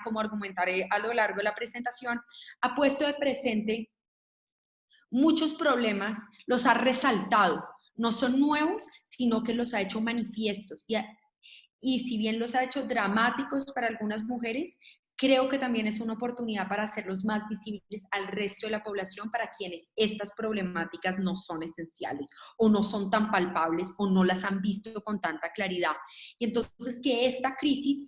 como argumentaré a lo largo de la presentación, ha puesto de presente muchos problemas, los ha resaltado. No son nuevos, sino que los ha hecho manifiestos. Y si bien los ha hecho dramáticos para algunas mujeres, creo que también es una oportunidad para hacerlos más visibles al resto de la población, para quienes estas problemáticas no son esenciales o no son tan palpables o no las han visto con tanta claridad. Y entonces que esta crisis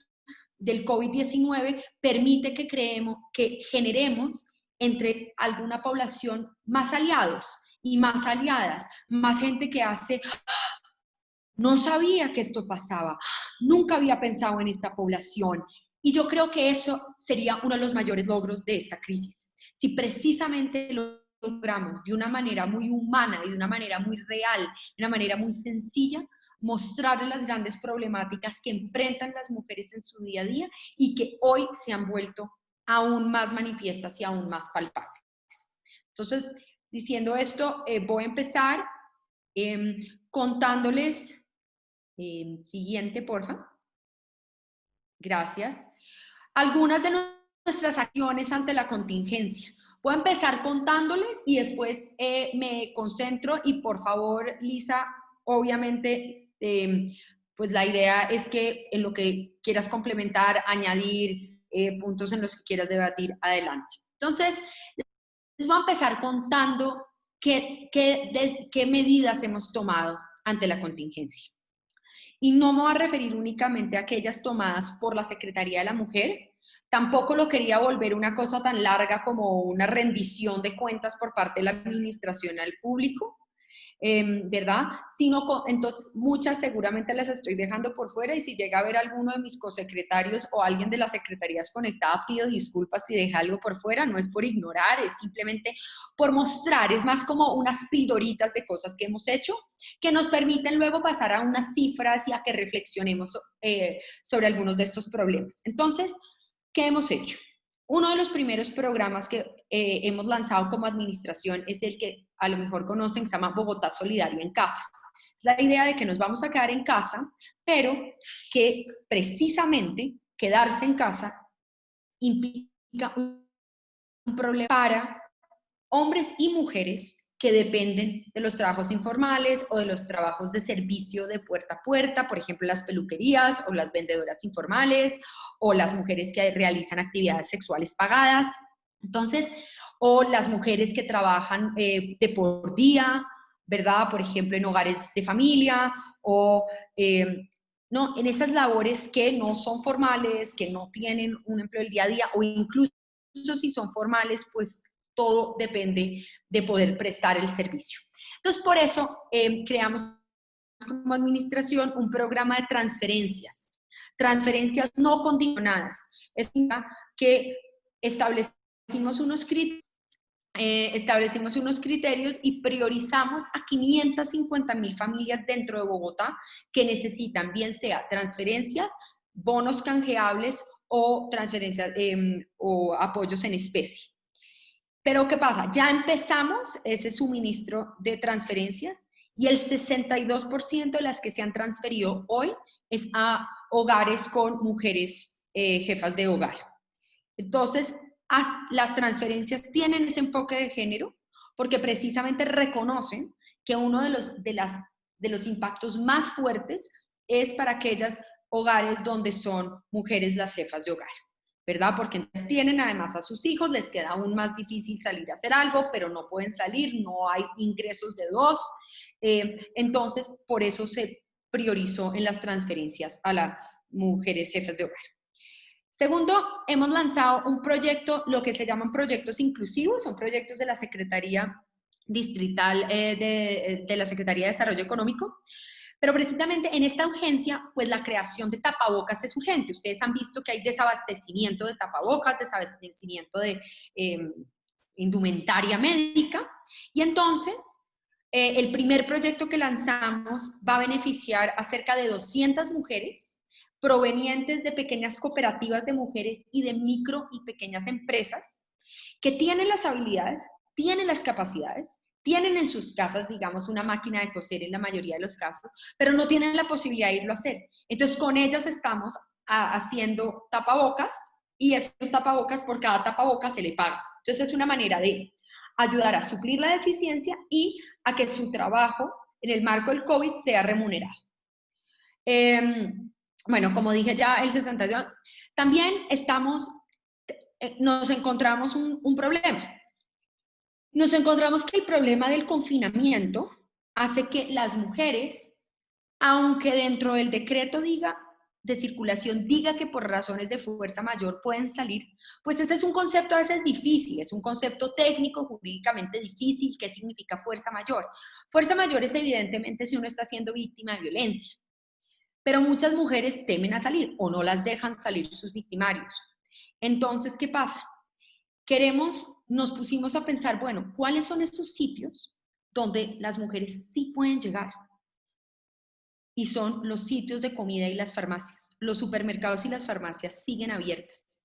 del COVID-19 permite que generemos entre alguna población más aliados y más aliadas, más gente que hace, no sabía que esto pasaba, nunca había pensado en esta población. Y yo creo que eso sería uno de los mayores logros de esta crisis. Si precisamente lo logramos de una manera muy humana y de una manera muy real, de una manera muy sencilla, mostrar las grandes problemáticas que enfrentan las mujeres en su día a día y que hoy se han vuelto aún más manifiestas y aún más palpables. Entonces, diciendo esto, voy a empezar contándoles, siguiente, porfa. Gracias. Algunas de nuestras acciones ante la contingencia. Voy a empezar contándoles y después me concentro y por favor, Lisa, obviamente, pues la idea es que en lo que quieras complementar, añadir puntos en los que quieras debatir, adelante. Entonces, les voy a empezar contando qué medidas hemos tomado ante la contingencia. Y no me voy a referir únicamente a aquellas tomadas por la Secretaría de la Mujer, tampoco lo quería volver una cosa tan larga como una rendición de cuentas por parte de la administración al público, ¿verdad? Entonces, muchas seguramente las estoy dejando por fuera y si llega a ver alguno de mis cosecretarios o alguien de las secretarías conectada, pido disculpas si deja algo por fuera, no es por ignorar, es simplemente por mostrar, es más como unas pildoritas de cosas que hemos hecho que nos permiten luego pasar a unas cifras y a que reflexionemos sobre algunos de estos problemas. Entonces, ¿qué hemos hecho? Uno de los primeros programas que hemos lanzado como administración es el que a lo mejor conocen, se llama Bogotá Solidaria en Casa. Es la idea de que nos vamos a quedar en casa, pero que precisamente quedarse en casa implica un problema para hombres y mujeres que dependen de los trabajos informales o de los trabajos de servicio de puerta a puerta, por ejemplo, las peluquerías o las vendedoras informales o las mujeres que realizan actividades sexuales pagadas. Entonces, o las mujeres que trabajan de por día, ¿verdad? Por ejemplo, en hogares de familia o no, en esas labores que no son formales, que no tienen un empleo del día a día o incluso si son formales, pues todo depende de poder prestar el servicio. Entonces, por eso creamos como administración un programa de transferencias no condicionadas. Es que establecimos unos criterios y priorizamos a 550,000 familias dentro de Bogotá que necesitan bien sea transferencias, bonos canjeables o transferencias o apoyos en especie. Pero ¿qué pasa? Ya empezamos ese suministro de transferencias y el 62% de las que se han transferido hoy es a hogares con mujeres jefas de hogar. Entonces, las transferencias tienen ese enfoque de género porque precisamente reconocen que uno de los impactos más fuertes es para aquellos hogares donde son mujeres las jefas de hogar, ¿verdad? Porque entonces tienen además a sus hijos, les queda aún más difícil salir a hacer algo, pero no pueden salir, no hay ingresos de dos. Entonces, por eso se priorizó en las transferencias a las mujeres jefas de hogar. Segundo, hemos lanzado un proyecto, lo que se llaman proyectos inclusivos, son proyectos de la Secretaría Distrital de la Secretaría de Desarrollo Económico, pero precisamente en esta urgencia, pues la creación de tapabocas es urgente. Ustedes han visto que hay desabastecimiento de tapabocas, desabastecimiento de indumentaria médica, y entonces el primer proyecto que lanzamos va a beneficiar a cerca de 200 mujeres provenientes de pequeñas cooperativas de mujeres y de micro y pequeñas empresas que tienen las habilidades, tienen las capacidades, tienen en sus casas, digamos, una máquina de coser en la mayoría de los casos, pero no tienen la posibilidad de irlo a hacer. Entonces, con ellas estamos haciendo tapabocas y esos tapabocas, por cada tapabocas se le paga. Entonces es una manera de ayudar a suplir la deficiencia y a que su trabajo en el marco del COVID sea remunerado. Bueno, como dije ya, el 62, también nos encontramos un problema. Nos encontramos que el problema del confinamiento hace que las mujeres, aunque dentro del decreto de circulación diga que por razones de fuerza mayor pueden salir, pues ese es un concepto a veces difícil, es un concepto técnico, jurídicamente difícil. ¿Qué significa fuerza mayor? Fuerza mayor es evidentemente si uno está siendo víctima de violencia, pero muchas mujeres temen a salir o no las dejan salir sus victimarios. Entonces, ¿qué pasa? Nos pusimos a pensar, bueno, ¿cuáles son estos sitios donde las mujeres sí pueden llegar? Y son los sitios de comida y las farmacias. Los supermercados y las farmacias siguen abiertas.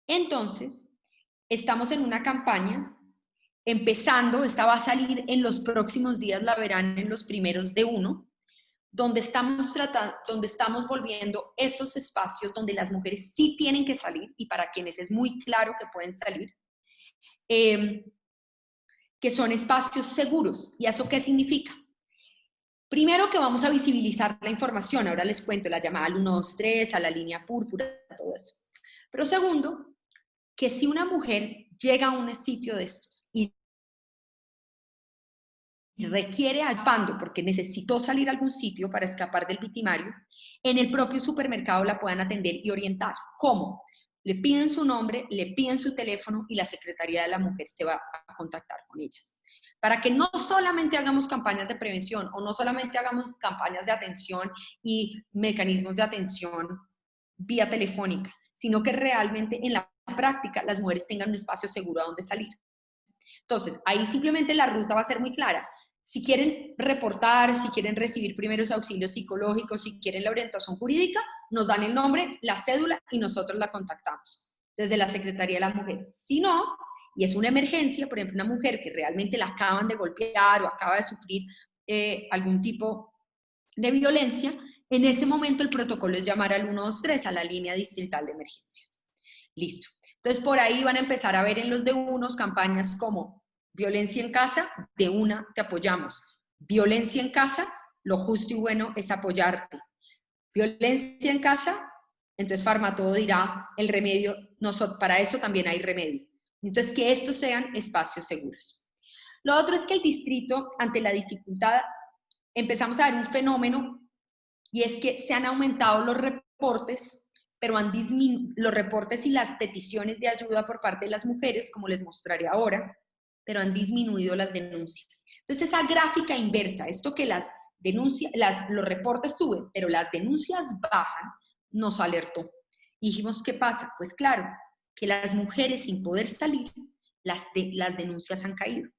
Entonces, estamos en una campaña empezando, esta va a salir en los próximos días, la verán en los primeros de uno, donde estamos volviendo esos espacios donde las mujeres sí tienen que salir y para quienes es muy claro que pueden salir, que son espacios seguros. ¿Y eso qué significa? Primero, que vamos a visibilizar la información, ahora les cuento, la llamada al 123, a la línea púrpura, todo eso. Pero segundo, que si una mujer llega a un sitio de estos y requiere ayudando porque necesitó salir a algún sitio para escapar del victimario, en el propio supermercado la puedan atender y orientar. ¿Cómo? Le piden su nombre, le piden su teléfono y la Secretaría de la Mujer se va a contactar con ellas. Para que no solamente hagamos campañas de prevención o no solamente hagamos campañas de atención y mecanismos de atención vía telefónica, sino que realmente en la práctica las mujeres tengan un espacio seguro a donde salir. Entonces, ahí simplemente la ruta va a ser muy clara. Si quieren reportar, si quieren recibir primeros auxilios psicológicos, si quieren la orientación jurídica, nos dan el nombre, la cédula y nosotros la contactamos desde la Secretaría de la Mujer. Si no, y es una emergencia, por ejemplo, una mujer que realmente la acaban de golpear o acaba de sufrir algún tipo de violencia, en ese momento el protocolo es llamar al 123, a la línea distrital de emergencias. Listo. Entonces, por ahí van a empezar a ver en los de unos campañas como violencia en casa, de una te apoyamos. Violencia en casa, lo justo y bueno es apoyarte. Violencia en casa, entonces Farmatodo dirá el remedio, para eso también hay remedio. Entonces, que estos sean espacios seguros. Lo otro es que el distrito, ante la dificultad, empezamos a ver un fenómeno y es que se han aumentado los reportes, pero los reportes y las peticiones de ayuda por parte de las mujeres, como les mostraré ahora, pero han disminuido las denuncias. Entonces, esa gráfica inversa, esto que los reportes suben, pero las denuncias bajan, nos alertó. Y dijimos, ¿qué pasa? Pues claro, que las mujeres sin poder salir, las denuncias han caído.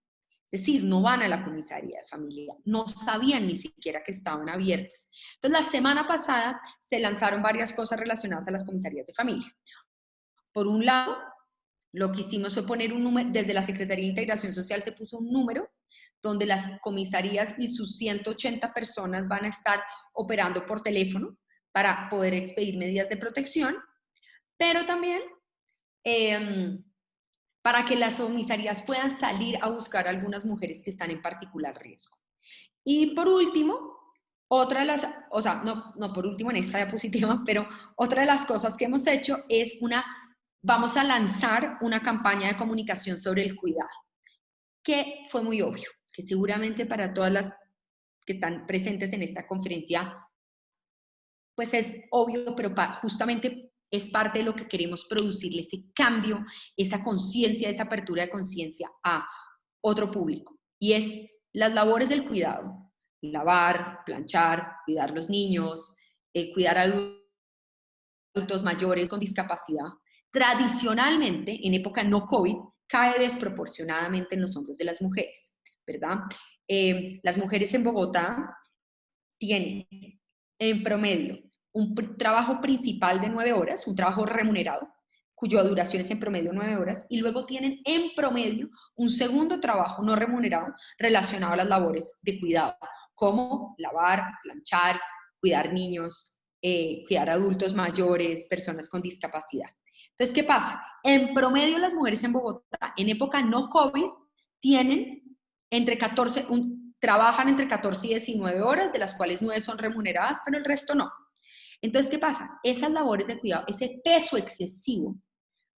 Es decir, no van a la comisaría de familia, no sabían ni siquiera que estaban abiertas. Entonces, la semana pasada se lanzaron varias cosas relacionadas a las comisarías de familia. Por un lado, lo que hicimos fue poner un número, desde la Secretaría de Integración Social se puso un número donde las comisarías y sus 180 personas van a estar operando por teléfono para poder expedir medidas de protección, pero también para que las comisarías puedan salir a buscar a algunas mujeres que están en particular riesgo. Y por último, otra de las, o sea, no por último en esta diapositiva, pero otra de las cosas que hemos hecho es vamos a lanzar una campaña de comunicación sobre el cuidado, que fue muy obvio, que seguramente para todas las que están presentes en esta conferencia, pues es obvio, pero justamente es parte de lo que queremos producirle, ese cambio, esa conciencia, esa apertura de conciencia a otro público. Y es las labores del cuidado, lavar, planchar, cuidar los niños, cuidar a adultos mayores con discapacidad. Tradicionalmente, en época no COVID, cae desproporcionadamente en los hombros de las mujeres, ¿verdad? Las mujeres en Bogotá tienen en promedio un trabajo principal de 9 horas, un trabajo remunerado, cuya duración es en promedio 9 horas, y luego tienen en promedio un segundo trabajo no remunerado relacionado a las labores de cuidado, como lavar, planchar, cuidar niños, cuidar adultos mayores, personas con discapacidad. Entonces, ¿qué pasa? En promedio, las mujeres en Bogotá, en época no COVID, tienen entre 14, trabajan entre 14 y 19 horas, de las cuales 9 son remuneradas, pero el resto no. Entonces, ¿qué pasa? Esas labores de cuidado, ese peso excesivo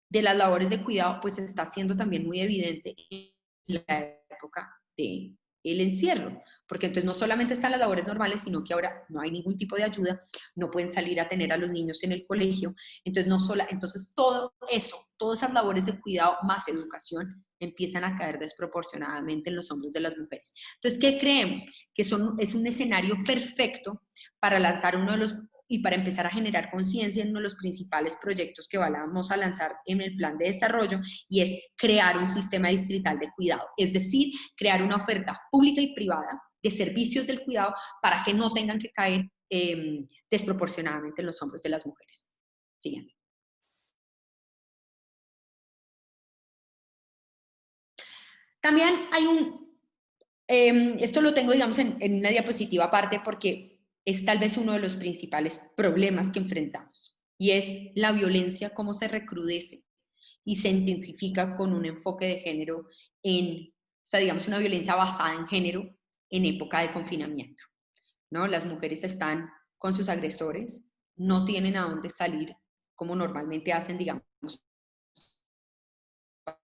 de las labores de cuidado, pues está siendo también muy evidente en la época del encierro, porque entonces no solamente están las labores normales, sino que ahora no hay ningún tipo de ayuda, no pueden salir a tener a los niños en el colegio, entonces, entonces todo eso, todas esas labores de cuidado más educación empiezan a caer desproporcionadamente en los hombros de las mujeres. Entonces, ¿qué creemos? Que es un escenario perfecto para lanzar uno de los y para empezar a generar conciencia en uno de los principales proyectos que vamos a lanzar en el plan de desarrollo, y es crear un sistema distrital de cuidado, es decir, crear una oferta pública y privada de servicios del cuidado para que no tengan que caer desproporcionadamente en los hombros de las mujeres. Siguiente. También hay esto lo tengo, digamos, en una diapositiva aparte porque es tal vez uno de los principales problemas que enfrentamos, y es la violencia, cómo se recrudece y se intensifica con un enfoque de género o sea, digamos, una violencia basada en género en época de confinamiento, ¿no? Las mujeres están con sus agresores, no tienen a dónde salir como normalmente hacen, digamos,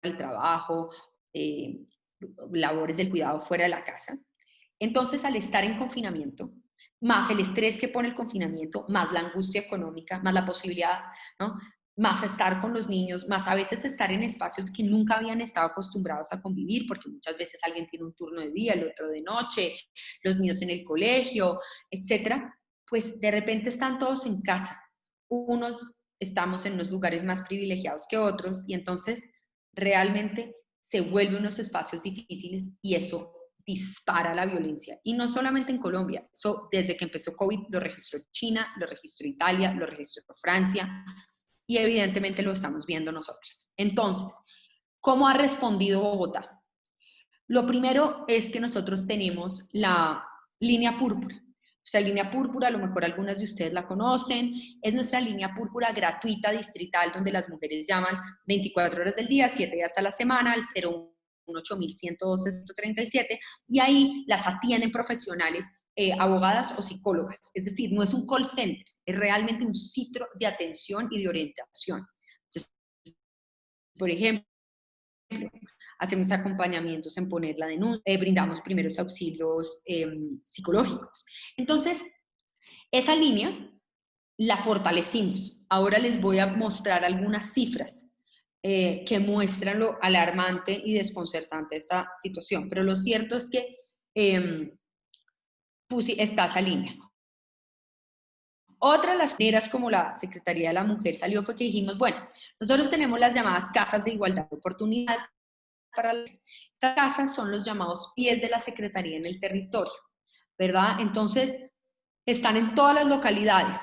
el trabajo, eh, labores del cuidado fuera de la casa. Entonces, al estar en confinamiento, más el estrés que pone el confinamiento, más la angustia económica, más la posibilidad, ¿no? Más estar con los niños, más a veces estar en espacios que nunca habían estado acostumbrados a convivir, porque muchas veces alguien tiene un turno de día, el otro de noche, los niños en el colegio, etcétera, pues de repente están todos en casa. Unos estamos en unos lugares más privilegiados que otros, y entonces realmente se vuelven unos espacios difíciles, y eso dispara la violencia. Y no solamente en Colombia, eso desde que empezó COVID lo registró China, lo registró Italia, lo registró Francia, y evidentemente lo estamos viendo nosotras. Entonces, ¿cómo ha respondido Bogotá? Lo primero es que nosotros tenemos la línea púrpura. O sea, línea púrpura, a lo mejor algunas de ustedes la conocen, es nuestra línea púrpura gratuita distrital, donde las mujeres llaman 24 horas del día, 7 días a la semana, al 018-112-137, y ahí las atienden profesionales, abogadas o psicólogas. Es decir, no es un call center, es realmente un sitio de atención y de orientación. Entonces, por ejemplo, hacemos acompañamientos en poner la denuncia, brindamos primeros auxilios psicológicos. Entonces, esa línea la fortalecimos. Ahora les voy a mostrar algunas cifras que muestran lo alarmante y desconcertante de esta situación, pero lo cierto es que está esa línea. Otra de las maneras como la Secretaría de la Mujer salió fue que dijimos, bueno, nosotros tenemos las llamadas casas de igualdad de oportunidades. Estas casas son los llamados pies de la Secretaría en el territorio, ¿verdad? Entonces, están en todas las localidades,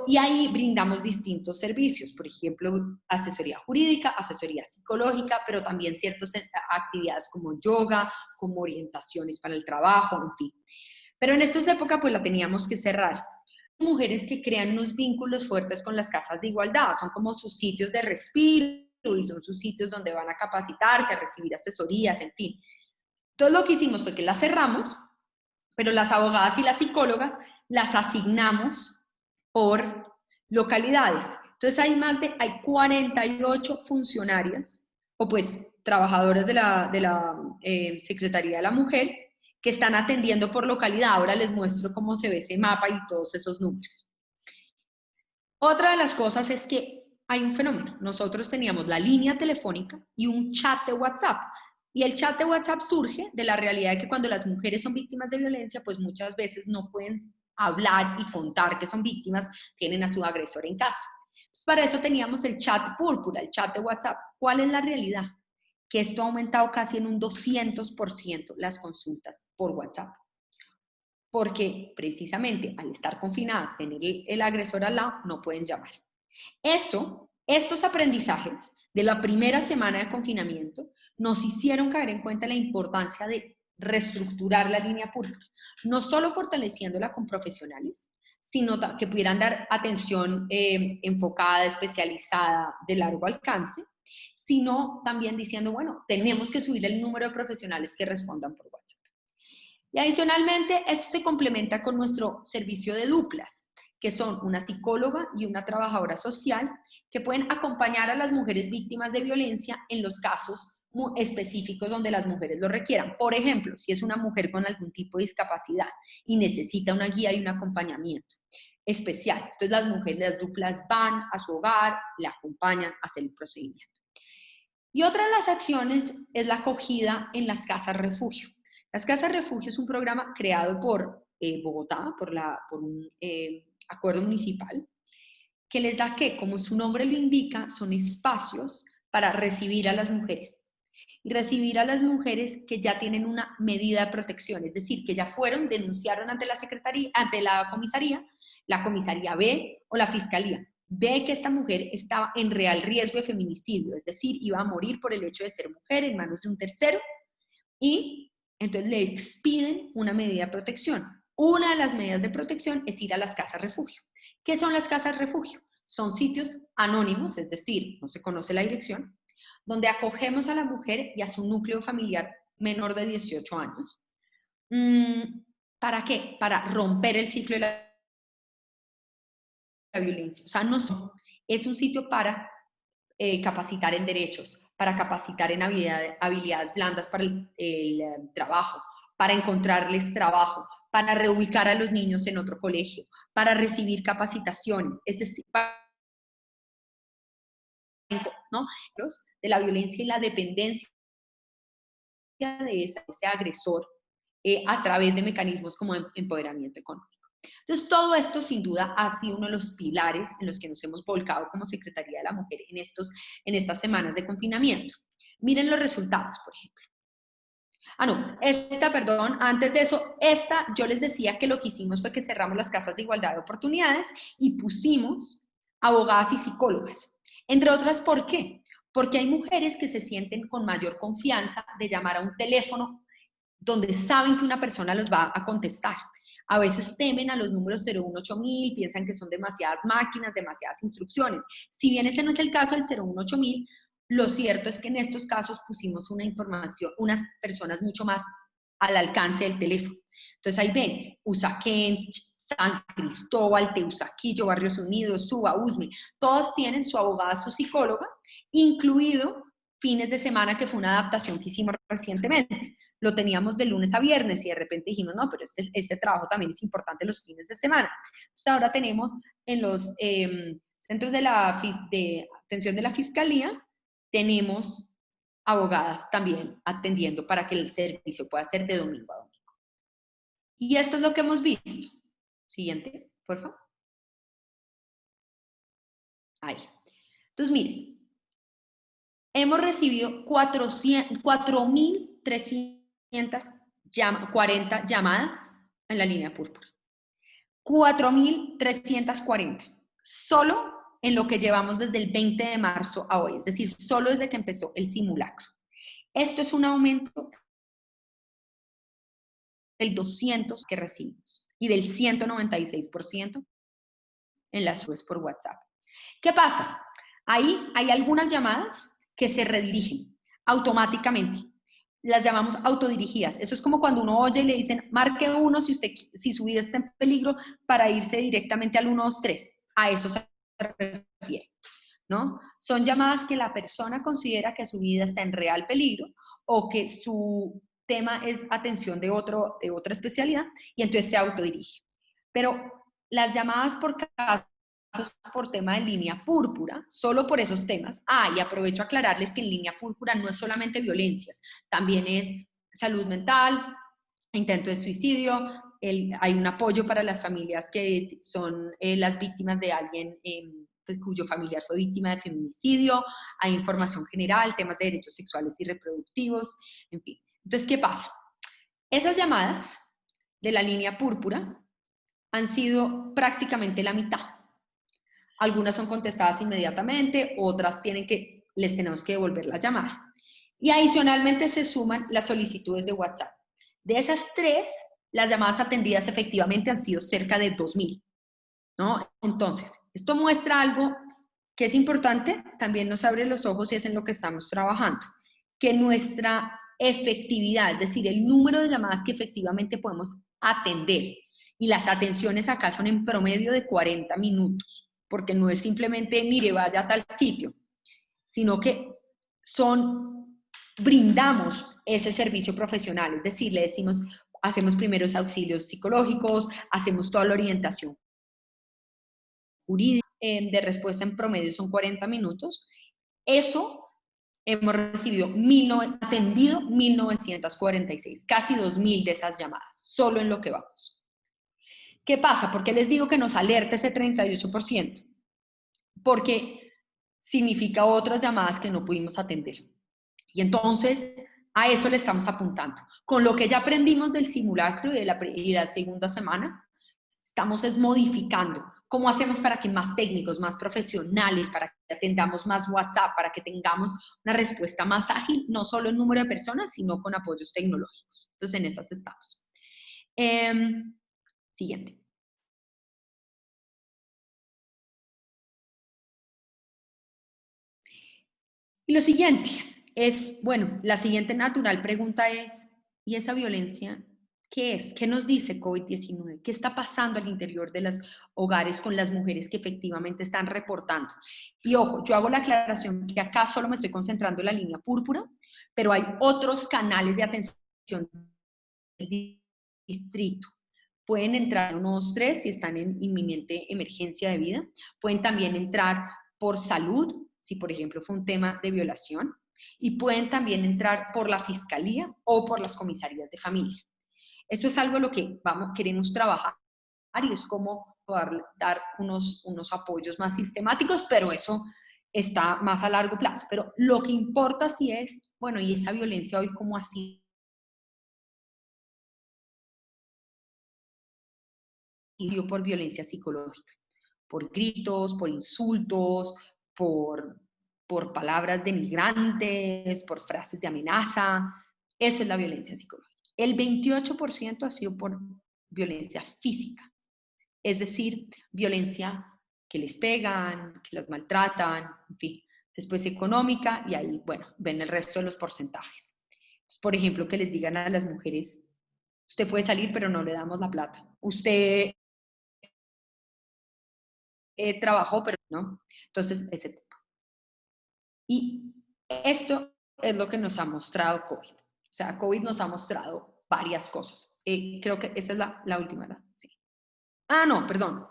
y ahí brindamos distintos servicios, por ejemplo, asesoría jurídica, asesoría psicológica, pero también ciertas actividades como yoga, como orientaciones para el trabajo, en fin. Pero en esta época, pues la teníamos que cerrar. Mujeres que crean unos vínculos fuertes con las casas de igualdad, son como sus sitios de respiro y son sus sitios donde van a capacitarse, a recibir asesorías, en fin. Entonces lo que hicimos fue que las cerramos, pero las abogadas y las psicólogas las asignamos por localidades. Entonces hay 48 funcionarias, o pues trabajadoras de la Secretaría de la Mujer, que están atendiendo por localidad. Ahora les muestro cómo se ve ese mapa y todos esos números. Otra de las cosas es que hay un fenómeno. Nosotros teníamos la línea telefónica y un chat de WhatsApp. Y el chat de WhatsApp surge de la realidad de que cuando las mujeres son víctimas de violencia, pues muchas veces no pueden hablar y contar que son víctimas, tienen a su agresor en casa. Entonces, para eso teníamos el chat púrpura, el chat de WhatsApp. ¿Cuál es la realidad? Que esto ha aumentado casi en un 200% las consultas por WhatsApp, porque precisamente al estar confinadas, tener el agresor al lado, no pueden llamar. Estos aprendizajes de la primera semana de confinamiento nos hicieron caer en cuenta la importancia de reestructurar la línea púrpura, no solo fortaleciéndola con profesionales, sino que pudieran dar atención enfocada, especializada, de largo alcance, sino también diciendo, bueno, tenemos que subir el número de profesionales que respondan por WhatsApp. Y adicionalmente, esto se complementa con nuestro servicio de duplas, que son una psicóloga y una trabajadora social, que pueden acompañar a las mujeres víctimas de violencia en los casos específicos donde las mujeres lo requieran. Por ejemplo, si es una mujer con algún tipo de discapacidad y necesita una guía y un acompañamiento especial. Entonces las mujeres, las duplas van a su hogar, le acompañan a hacer el procedimiento. Y otra de las acciones es la acogida en las casas refugio. Las casas refugio es un programa creado por Bogotá, por un acuerdo municipal, que les da que, como su nombre lo indica, son espacios para recibir a las mujeres. Y recibir a las mujeres que ya tienen una medida de protección, es decir, que ya fueron, denunciaron ante la secretaría, ante la comisaría ve o la fiscalía ve que esta mujer estaba en real riesgo de feminicidio, es decir, iba a morir por el hecho de ser mujer en manos de un tercero, y entonces le expiden una medida de protección. Una de las medidas de protección es ir a las casas refugio. ¿Qué son las casas refugio? Son sitios anónimos, es decir, no se conoce la dirección, donde acogemos a la mujer y a su núcleo familiar menor de 18 años. ¿Para qué? Para romper el ciclo de la violencia. O sea, no es un sitio para capacitar en derechos, para capacitar en habilidades blandas para el trabajo, para encontrarles trabajo, para reubicar a los niños en otro colegio, para recibir capacitaciones, es decir, ¿no? De la violencia y la dependencia de ese agresor a través de mecanismos como empoderamiento económico. Entonces, todo esto sin duda ha sido uno de los pilares en los que nos hemos volcado como Secretaría de la Mujer en estas semanas de confinamiento. Miren los resultados, por ejemplo. Perdón, antes de eso, yo les decía que lo que hicimos fue que cerramos las casas de igualdad de oportunidades y pusimos abogadas y psicólogas. Entre otras, ¿por qué? Porque hay mujeres que se sienten con mayor confianza de llamar a un teléfono donde saben que una persona los va a contestar. A veces temen a los números 018000, piensan que son demasiadas máquinas, demasiadas instrucciones. Si bien ese no es el caso del 018000, lo cierto es que en estos casos pusimos una información, unas personas mucho más al alcance del teléfono. Entonces ahí ven, Usaquén, San Cristóbal, Teusaquillo, Barrios Unidos, Suba, Usme, todos tienen su abogada, su psicóloga, incluido fines de semana, que fue una adaptación que hicimos recientemente. Lo teníamos de lunes a viernes y de repente dijimos, no, pero este trabajo también es importante los fines de semana. Entonces ahora tenemos en los centros de atención de la Fiscalía, tenemos abogadas también atendiendo para que el servicio pueda ser de domingo a domingo. Y esto es lo que hemos visto. Siguiente, por favor. Ahí. Entonces, miren, hemos recibido 4.340 llamadas en la línea púrpura. 4.340. Solo en lo que llevamos desde el 20 de marzo a hoy, es decir, solo desde que empezó el simulacro. Esto es un aumento del 200 que recibimos y del 196% en las subes por WhatsApp. ¿Qué pasa? Ahí hay algunas llamadas que se redirigen automáticamente. Las llamamos autodirigidas. Eso es como cuando uno oye y le dicen, marque 1 si su vida está en peligro, para irse directamente al 123. A eso se refiere, ¿no? Son llamadas que la persona considera que su vida está en real peligro o que su tema es atención de otra especialidad y entonces se autodirige. Pero las llamadas por casos por tema de línea púrpura, solo por esos temas. Y aprovecho a aclararles que en línea púrpura no es solamente violencias, también es salud mental, intento de suicidio, hay un apoyo para las familias que son las víctimas de alguien pues, cuyo familiar fue víctima de feminicidio, hay información general, temas de derechos sexuales y reproductivos, en fin. Entonces, ¿qué pasa? Esas llamadas de la línea púrpura han sido prácticamente la mitad. Algunas son contestadas inmediatamente, otras les tenemos que devolver la llamada. Y adicionalmente se suman las solicitudes de WhatsApp. De esas 3, las llamadas atendidas efectivamente han sido cerca de 2.000. ¿no? Entonces, esto muestra algo que es importante, también nos abre los ojos y es en lo que estamos trabajando, que nuestra efectividad, es decir, el número de llamadas que efectivamente podemos atender, y las atenciones acá son en promedio de 40 minutos, porque no es simplemente, mire, vaya a tal sitio, sino que brindamos ese servicio profesional, es decir, le decimos, hacemos primeros auxilios psicológicos, hacemos toda la orientación jurídica, de respuesta en promedio son 40 minutos. Eso hemos atendido 1.946, casi 2.000 de esas llamadas, solo en lo que vamos. ¿Qué pasa? ¿Por qué les digo que nos alerta ese 38%? Porque significa otras llamadas que no pudimos atender. Y entonces a eso le estamos apuntando. Con lo que ya aprendimos del simulacro y de la segunda semana, estamos modificando. ¿Cómo hacemos para que más técnicos, más profesionales, para que atendamos más WhatsApp, para que tengamos una respuesta más ágil, no solo en número de personas, sino con apoyos tecnológicos? Entonces, en esas estamos. Siguiente. Y lo siguiente es, bueno, la siguiente natural pregunta es, ¿y esa violencia qué es? ¿Qué nos dice COVID-19? ¿Qué está pasando al interior de los hogares con las mujeres que efectivamente están reportando? Y ojo, yo hago la aclaración que acá solo me estoy concentrando en la línea púrpura, pero hay otros canales de atención del distrito. Pueden entrar unos 3 si están en inminente emergencia de vida. Pueden también entrar por salud, si por ejemplo fue un tema de violación. Y pueden también entrar por la fiscalía o por las comisarías de familia. Esto es algo en lo que queremos trabajar y es como poder dar unos apoyos más sistemáticos, pero eso está más a largo plazo. Pero lo que importa sí es, bueno, ¿y esa violencia hoy cómo ha sido por violencia psicológica? Por gritos, por insultos, por, por palabras denigrantes, por frases de amenaza. Eso es la violencia psicológica. El 28% ha sido por violencia física, es decir, violencia que les pegan, que las maltratan, en fin. Después económica y ahí, bueno, ven el resto de los porcentajes. Entonces, por ejemplo, que les digan a las mujeres, usted puede salir, pero no le damos la plata. Usted trabajó, pero no. Entonces, ese tipo. Y esto es lo que nos ha mostrado COVID. O sea, COVID nos ha mostrado varias cosas. Creo que esta es la última, ¿verdad? Sí. Ah, no, perdón.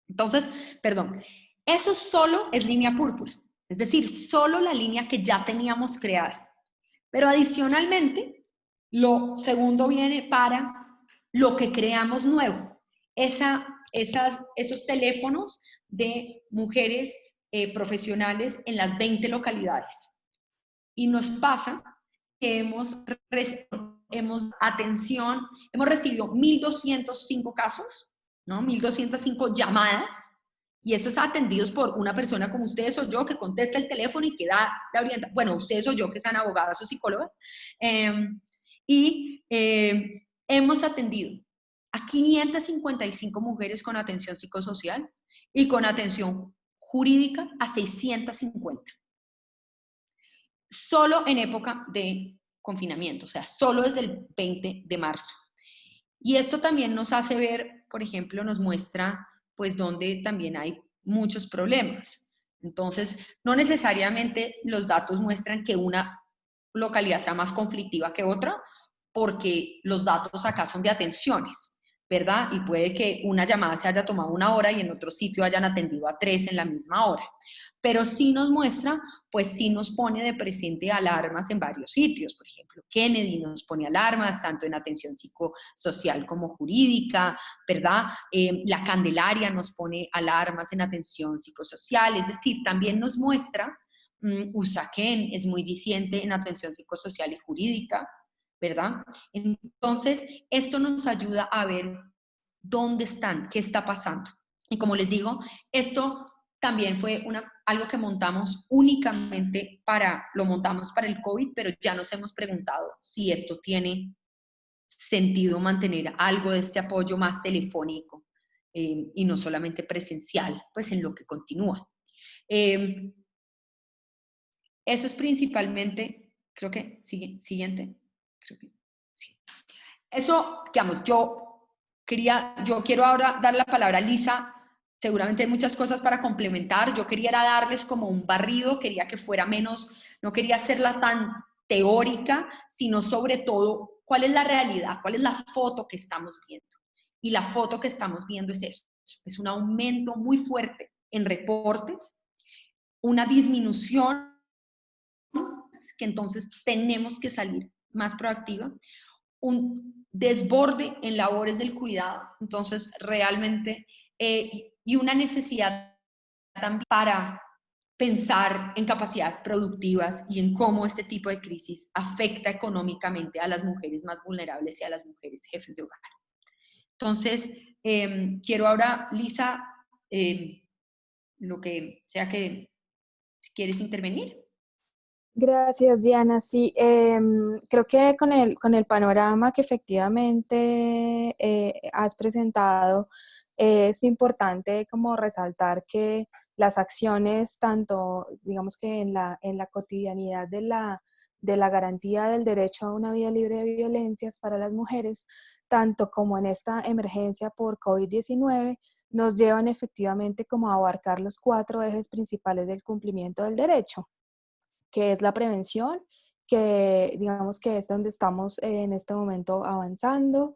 Entonces, perdón. Eso solo es línea púrpura. Es decir, solo la línea que ya teníamos creada. Pero adicionalmente, lo segundo viene para lo que creamos nuevo. Esos teléfonos de mujeres profesionales en las 20 localidades. Y nos pasa que hemos recibido 1.205 casos, ¿no? 1.205 llamadas, y estos atendidos por una persona como ustedes o yo que contesta el teléfono y que da la orientación, bueno, ustedes o yo que sean abogadas o psicólogas, hemos atendido a 555 mujeres con atención psicosocial y con atención jurídica a 650. Solo en época de confinamiento, o sea, solo desde el 20 de marzo. Y esto también nos hace ver, por ejemplo, nos muestra pues donde también hay muchos problemas. Entonces, no necesariamente los datos muestran que una localidad sea más conflictiva que otra, porque los datos acá son de atenciones, ¿verdad? Y puede que una llamada se haya tomado 1 hora y en otro sitio hayan atendido a 3 en la misma hora. Pero sí nos muestra, pues sí nos pone de presente alarmas en varios sitios. Por ejemplo, Kennedy nos pone alarmas, tanto en atención psicosocial como jurídica, ¿verdad? La Candelaria nos pone alarmas en atención psicosocial, es decir, también nos muestra, Usaquén es muy diciente en atención psicosocial y jurídica, ¿verdad? Entonces, esto nos ayuda a ver dónde están, qué está pasando. Y como les digo, esto también fue algo que montamos únicamente lo montamos para el COVID, pero ya nos hemos preguntado si esto tiene sentido mantener algo de este apoyo más telefónico y no solamente presencial, pues en lo que continúa. Eso es principalmente, creo que, siguiente, creo que sí. Eso, digamos, yo quiero ahora dar la palabra a Lisa. Seguramente hay muchas cosas para complementar. Yo quería darles como un barrido, quería que fuera menos, no quería hacerla tan teórica, sino sobre todo cuál es la realidad, cuál es la foto que estamos viendo. Y la foto que estamos viendo es eso, es un aumento muy fuerte en reportes, una disminución, que entonces tenemos que salir más proactiva, un desborde en labores del cuidado, entonces realmente, y una necesidad también para pensar en capacidades productivas y en cómo este tipo de crisis afecta económicamente a las mujeres más vulnerables y a las mujeres jefes de hogar. Entonces, quiero ahora, Lisa, lo que sea que si quieres intervenir. Gracias, Diana. Sí, creo que con el panorama que efectivamente has presentado, es importante como resaltar que las acciones, tanto digamos que en la cotidianidad de la garantía del derecho a una vida libre de violencias para las mujeres, tanto como en esta emergencia por COVID-19, nos llevan efectivamente como a abarcar los 4 ejes principales del cumplimiento del derecho, que es la prevención, que digamos que es donde estamos en este momento avanzando,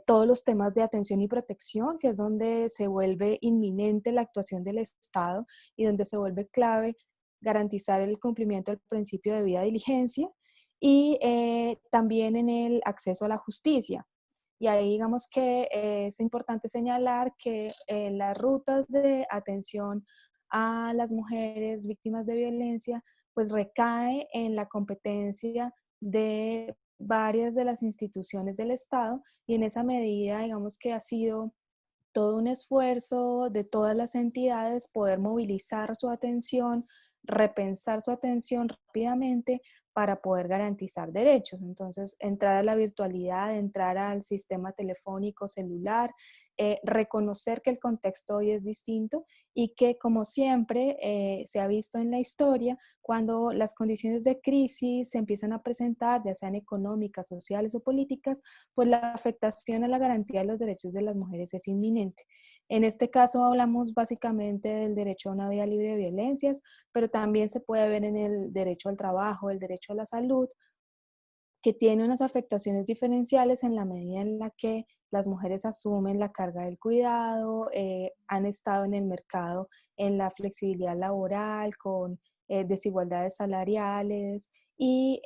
todos los temas de atención y protección, que es donde se vuelve inminente la actuación del Estado y donde se vuelve clave garantizar el cumplimiento del principio de debida diligencia, y también en el acceso a la justicia. Y ahí digamos que es importante señalar que las rutas de atención a las mujeres víctimas de violencia pues recae en la competencia de varias de las instituciones del Estado, y en esa medida digamos que ha sido todo un esfuerzo de todas las entidades poder movilizar su atención, repensar su atención rápidamente para poder garantizar derechos. Entonces, entrar a la virtualidad, entrar al sistema telefónico celular, reconocer que el contexto hoy es distinto y que, como siempre se ha visto en la historia, cuando las condiciones de crisis se empiezan a presentar, ya sean económicas, sociales o políticas, pues la afectación a la garantía de los derechos de las mujeres es inminente. En este caso hablamos básicamente del derecho a una vida libre de violencias, pero también se puede ver en el derecho al trabajo, el derecho a la salud, que tiene unas afectaciones diferenciales en la medida en la que las mujeres asumen la carga del cuidado, han estado en el mercado en la flexibilidad laboral, con desigualdades salariales y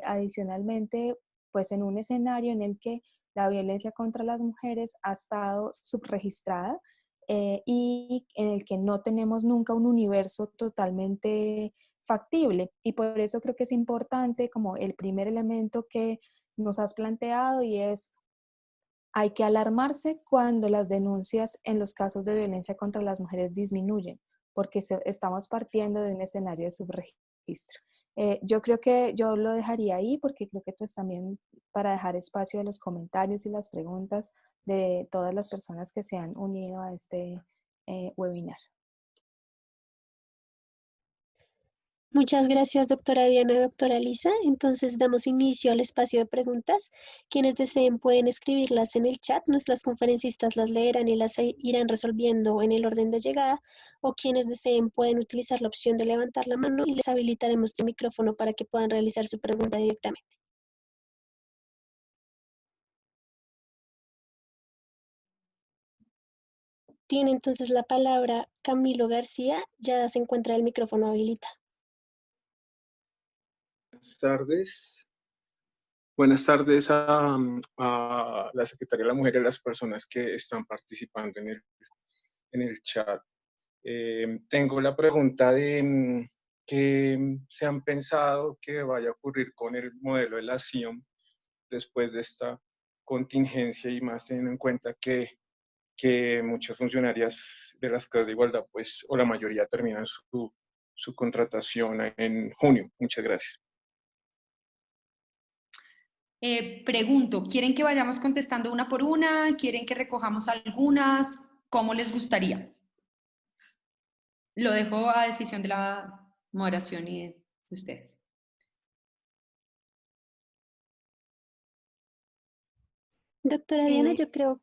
adicionalmente, pues en un escenario en el que la violencia contra las mujeres ha estado subregistrada, y en el que no tenemos nunca un universo totalmente factible. Y por eso creo que es importante como el primer elemento que nos has planteado, y es: hay que alarmarse cuando las denuncias en los casos de violencia contra las mujeres disminuyen, porque estamos partiendo de un escenario de subregistro. Yo creo que yo lo dejaría ahí, porque creo que pues también para dejar espacio a los comentarios y las preguntas de todas las personas que se han unido a este webinar. Muchas gracias, doctora Diana y doctora Lisa. Entonces damos inicio al espacio de preguntas. Quienes deseen pueden escribirlas en el chat. Nuestras conferencistas las leerán y las irán resolviendo en el orden de llegada. O quienes deseen pueden utilizar la opción de levantar la mano y les habilitaremos el micrófono para que puedan realizar su pregunta directamente. Tiene entonces la palabra Camilo García. Ya se encuentra el micrófono habilitado. Buenas tardes. Buenas tardes a la Secretaría de la Mujer y a las personas que están participando en el chat. Tengo la pregunta de qué se han pensado que vaya a ocurrir con el modelo de la CIOM después de esta contingencia, y más teniendo en cuenta que muchas funcionarias de las casas de igualdad, pues, o la mayoría terminan su contratación en junio. Muchas gracias. Pregunto, ¿quieren que vayamos contestando una por una? ¿Quieren que recojamos algunas? ¿Cómo les gustaría? Lo dejo a decisión de la moderación y de ustedes. Doctora Diana, yo creo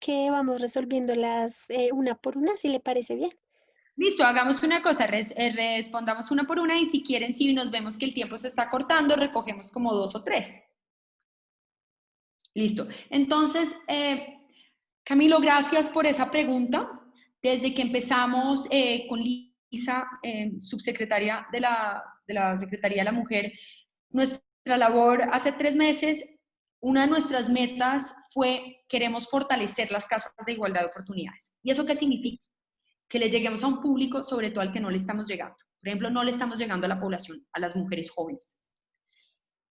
que vamos resolviendo las una por una, si le parece bien. Listo, hagamos una cosa, respondamos una por una y si quieren, si nos vemos que el tiempo se está cortando, recogemos como 2 o 3. Listo. Entonces, Camilo, gracias por esa pregunta. Desde que empezamos con Lisa, subsecretaria de la Secretaría de la Mujer, nuestra labor hace 3 meses, una de nuestras metas fue, queremos fortalecer las casas de igualdad de oportunidades. ¿Y eso qué significa? Que le lleguemos a un público, sobre todo al que no le estamos llegando. Por ejemplo, no le estamos llegando a la población, a las mujeres jóvenes.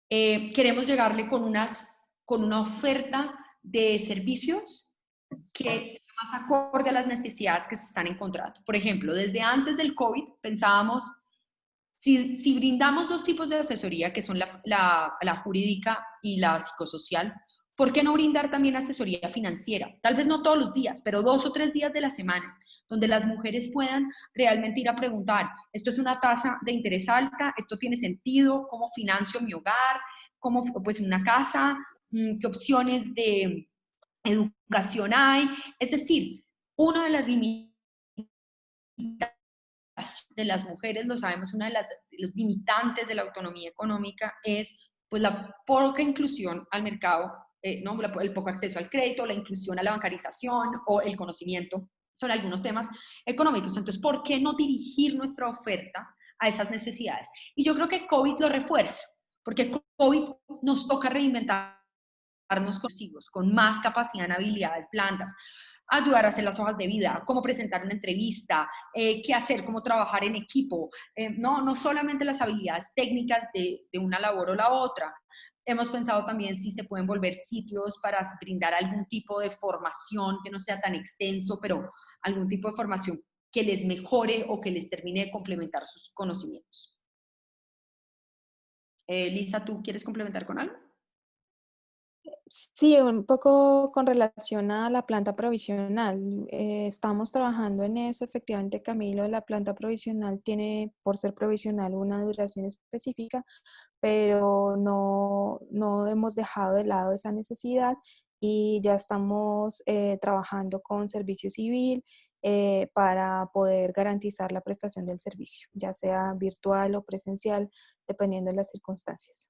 Queremos llegarle con una oferta de servicios que sea más acorde a las necesidades que se están encontrando. Por ejemplo, desde antes del COVID pensábamos, si brindamos 2 tipos de asesoría, que son la jurídica y la psicosocial, ¿por qué no brindar también asesoría financiera? Tal vez no todos los días, pero 2 o 3 días de la semana, donde las mujeres puedan realmente ir a preguntar, ¿esto es una tasa de interés alta? ¿Esto tiene sentido? ¿Cómo financio mi hogar? ¿Cómo, pues, una casa? ¿Qué opciones de educación hay? Es decir, una de las limitantes de las mujeres, lo sabemos, una de los limitantes de la autonomía económica es pues la poca inclusión al mercado, ¿no? El poco acceso al crédito, la inclusión a la bancarización o el conocimiento sobre algunos temas económicos. Entonces, ¿por qué no dirigir nuestra oferta a esas necesidades? Y yo creo que COVID lo refuerza, porque COVID nos toca reinventarnos con más capacidad en habilidades blandas, ayudar a hacer las hojas de vida, cómo presentar una entrevista, qué hacer, cómo trabajar en equipo, no solamente las habilidades técnicas de una labor o la otra. Hemos pensado también si se pueden volver sitios para brindar algún tipo de formación que no sea tan extenso, pero algún tipo de formación que les mejore o que les termine de complementar sus conocimientos. Lisa, ¿tú quieres complementar con algo? Sí, un poco con relación a la planta provisional. Estamos trabajando en eso, efectivamente, Camilo. La planta provisional tiene, por ser provisional, una duración específica, pero no hemos dejado de lado esa necesidad y ya estamos trabajando con Servicio Civil para poder garantizar la prestación del servicio, ya sea virtual o presencial, dependiendo de las circunstancias.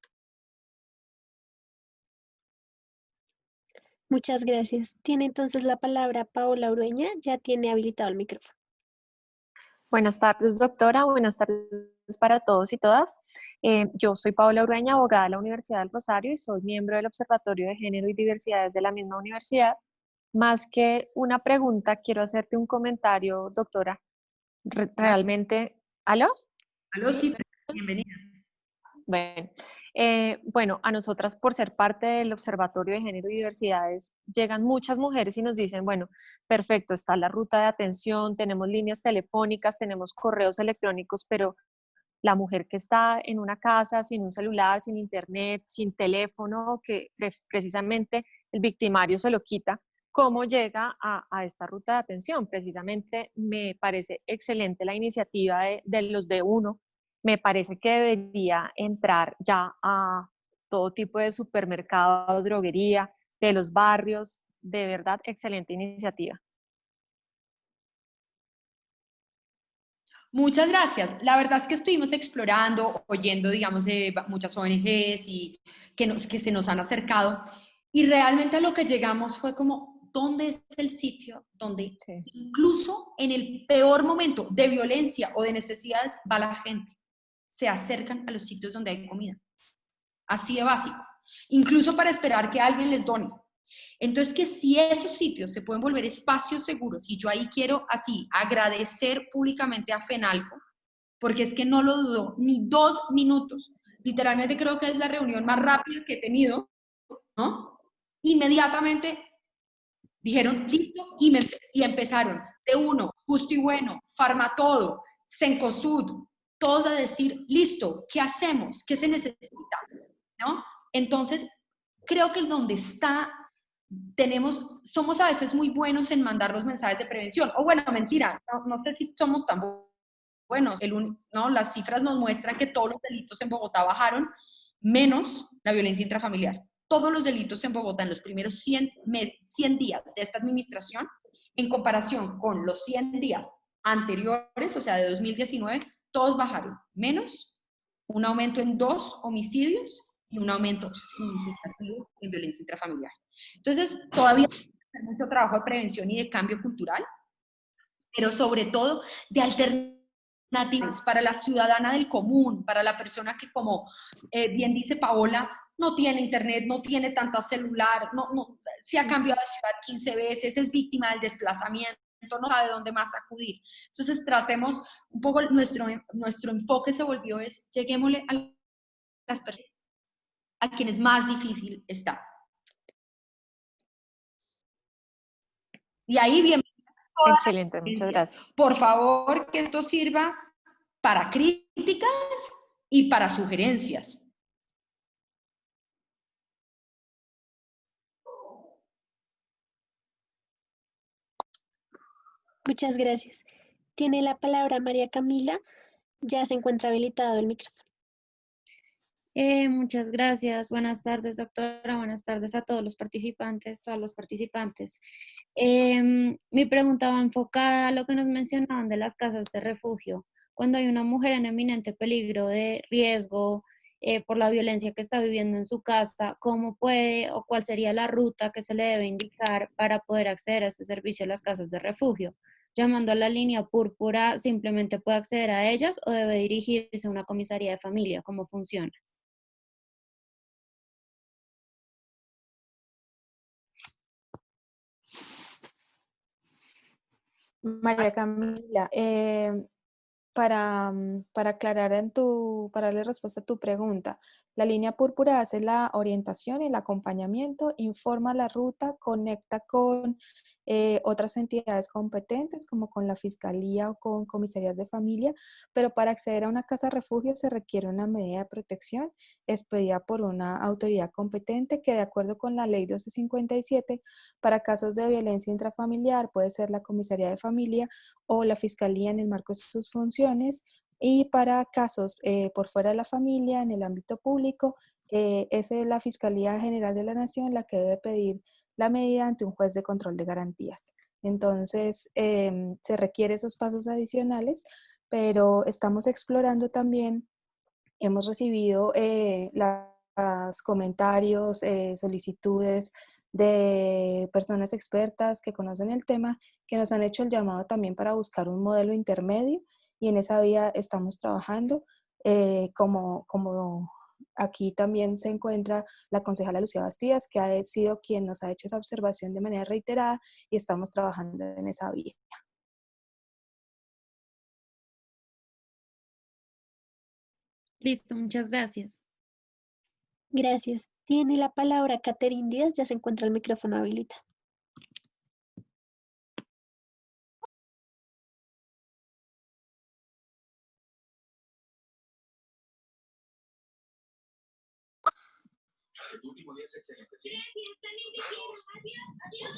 Muchas gracias. Tiene entonces la palabra Paola Urueña, ya tiene habilitado el micrófono. Buenas tardes, doctora. Buenas tardes para todos y todas. Yo soy Paola Urueña, abogada de la Universidad del Rosario y soy miembro del Observatorio de Género y Diversidades de la misma universidad. Más que una pregunta, quiero hacerte un comentario, doctora. Realmente, ¿aló? Aló, sí, bienvenida. Bueno, a nosotras por ser parte del Observatorio de Género y Diversidades, llegan muchas mujeres y nos dicen, bueno, perfecto, está la ruta de atención, tenemos líneas telefónicas, tenemos correos electrónicos, pero la mujer que está en una casa sin un celular, sin internet, sin teléfono, que precisamente el victimario se lo quita, ¿cómo llega a esta ruta de atención? Precisamente me parece excelente la iniciativa de los de uno. Me parece que debería entrar ya a todo tipo de supermercado, droguería, de los barrios. De verdad, excelente iniciativa. Muchas gracias. La verdad es que estuvimos explorando, oyendo, digamos, de muchas ONGs y que se nos han acercado y realmente a lo que llegamos fue como, ¿dónde es el sitio donde incluso en el peor momento de violencia o de necesidades va la gente? Se acercan a los sitios donde hay comida. Así de básico. Incluso para esperar que alguien les done. Entonces, que si esos sitios se pueden volver espacios seguros, y yo ahí quiero así agradecer públicamente a FENALCO, porque es que no lo dudó ni 2 minutos. Literalmente creo que es la reunión más rápida que he tenido, ¿no? Inmediatamente dijeron, listo, y empezaron de uno, Justo y Bueno, Farmatodo, Cencosud, todos a decir, listo, ¿qué hacemos? ¿Qué se necesita? ¿No? Entonces, creo que donde está, somos a veces muy buenos en mandar los mensajes de prevención. O bueno, mentira, no sé si somos tan buenos. No, las cifras nos muestran que todos los delitos en Bogotá bajaron, menos la violencia intrafamiliar. Todos los delitos en Bogotá en los primeros 100 días de esta administración, en comparación con los 100 días anteriores, o sea, de 2019, todos bajaron, menos un aumento en 2 homicidios y un aumento significativo en violencia intrafamiliar. Entonces, todavía hay mucho trabajo de prevención y de cambio cultural, pero sobre todo de alternativas para la ciudadana del común, para la persona que, como bien dice Paola, no tiene internet, no tiene tanta celular, se ha cambiado de ciudad 15 veces, es víctima del desplazamiento, no sabe dónde más acudir. Entonces tratemos un poco, nuestro enfoque se volvió lleguémosle a las personas a quienes más difícil está. Y ahí, bien. Excelente, muchas gracias. Por favor, que esto sirva para críticas y para sugerencias. Muchas gracias. Tiene la palabra María Camila. Ya se encuentra habilitado el micrófono. Muchas gracias. Buenas tardes, doctora. Buenas tardes a todos los participantes, todas las participantes. Mi pregunta va enfocada a lo que nos mencionaban de las casas de refugio. Cuando hay una mujer en eminente peligro de riesgo por la violencia que está viviendo en su casa, ¿cómo puede o cuál sería la ruta que se le debe indicar para poder acceder a este servicio a las casas de refugio? Llamando a la línea púrpura, ¿simplemente puede acceder a ellas o debe dirigirse a una comisaría de familia? ¿Cómo funciona? María Camila, para aclarar para darle respuesta a tu pregunta, la línea púrpura hace la orientación y el acompañamiento, informa la ruta, conecta con otras entidades competentes como con la Fiscalía o con comisarías de familia, pero para acceder a una casa refugio se requiere una medida de protección expedida por una autoridad competente que, de acuerdo con la Ley 1257, para casos de violencia intrafamiliar puede ser la comisaría de familia o la Fiscalía en el marco de sus funciones, y para casos por fuera de la familia, en el ámbito público, es la Fiscalía General de la Nación la que debe pedir la medida ante un juez de control de garantías. Entonces, se requieren esos pasos adicionales, pero estamos explorando también, hemos recibido los comentarios, solicitudes de personas expertas que conocen el tema, que nos han hecho el llamado también para buscar un modelo intermedio, y en esa vía estamos trabajando. Como aquí también se encuentra la concejala Lucía Bastidas, que ha sido quien nos ha hecho esa observación de manera reiterada, y estamos trabajando en esa vía. Listo, muchas gracias. Gracias. Tiene la palabra Catherine Díaz. Ya se encuentra el micrófono habilitado.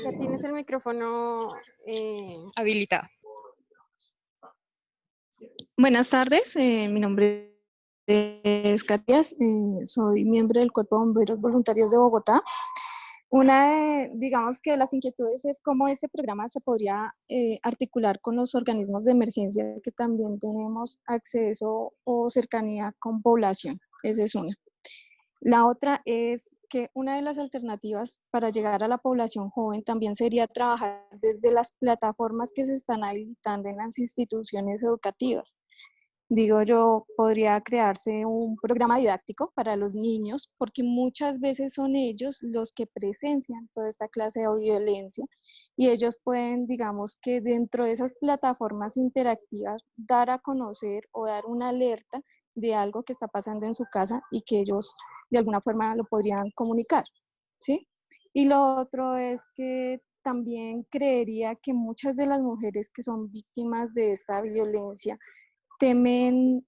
Ya tienes el micrófono habilitado. Buenas tardes, mi nombre es Katias, soy miembro del Cuerpo de Bomberos Voluntarios de Bogotá. Digamos que las inquietudes es cómo ese programa se podría articular con los organismos de emergencia que también tenemos acceso o cercanía con población. Esa es una. La otra es que una de las alternativas para llegar a la población joven también sería trabajar desde las plataformas que se están habilitando en las instituciones educativas. Digo yo, podría crearse un programa didáctico para los niños, porque muchas veces son ellos los que presencian toda esta clase de violencia, y ellos pueden, digamos que dentro de esas plataformas interactivas, dar a conocer o dar una alerta de algo que está pasando en su casa y que ellos de alguna forma lo podrían comunicar, ¿sí? Y lo otro es que también creería que muchas de las mujeres que son víctimas de esta violencia temen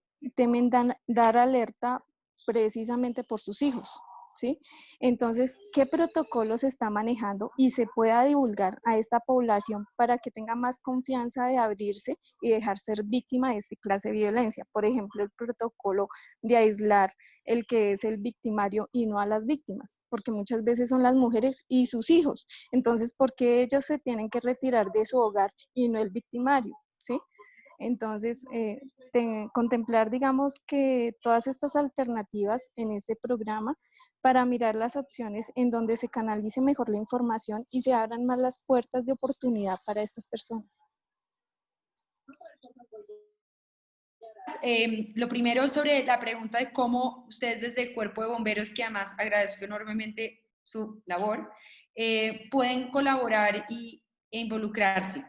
dar alerta precisamente por sus hijos, ¿sí? Entonces, ¿qué protocolos se está manejando y se pueda divulgar a esta población para que tenga más confianza de abrirse y dejar ser víctima de esta clase de violencia? Por ejemplo, el protocolo de aislar el que es el victimario y no a las víctimas, porque muchas veces son las mujeres y sus hijos. Entonces, ¿por qué ellos se tienen que retirar de su hogar y no el victimario? ¿Sí? Entonces, contemplar, digamos, que todas estas alternativas en este programa para mirar las opciones en donde se canalice mejor la información y se abran más las puertas de oportunidad para estas personas. Lo primero sobre la pregunta de cómo ustedes desde el Cuerpo de Bomberos, que además agradezco enormemente su labor, pueden colaborar e involucrarse.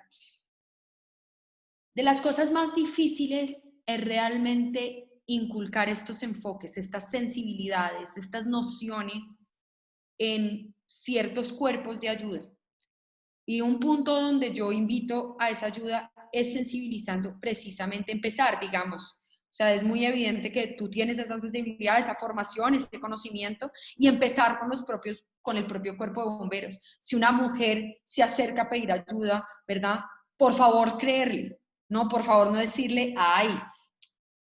De las cosas más difíciles es realmente inculcar estos enfoques, estas sensibilidades, estas nociones en ciertos cuerpos de ayuda. Y un punto donde yo invito a esa ayuda es sensibilizando, precisamente empezar, digamos. O sea, es muy evidente que tú tienes esa sensibilidad, esa formación, ese conocimiento, y empezar con el propio cuerpo de bomberos. Si una mujer se acerca a pedir ayuda, ¿verdad? Por favor, creerle, ¿no? Por favor, no decirle, ay,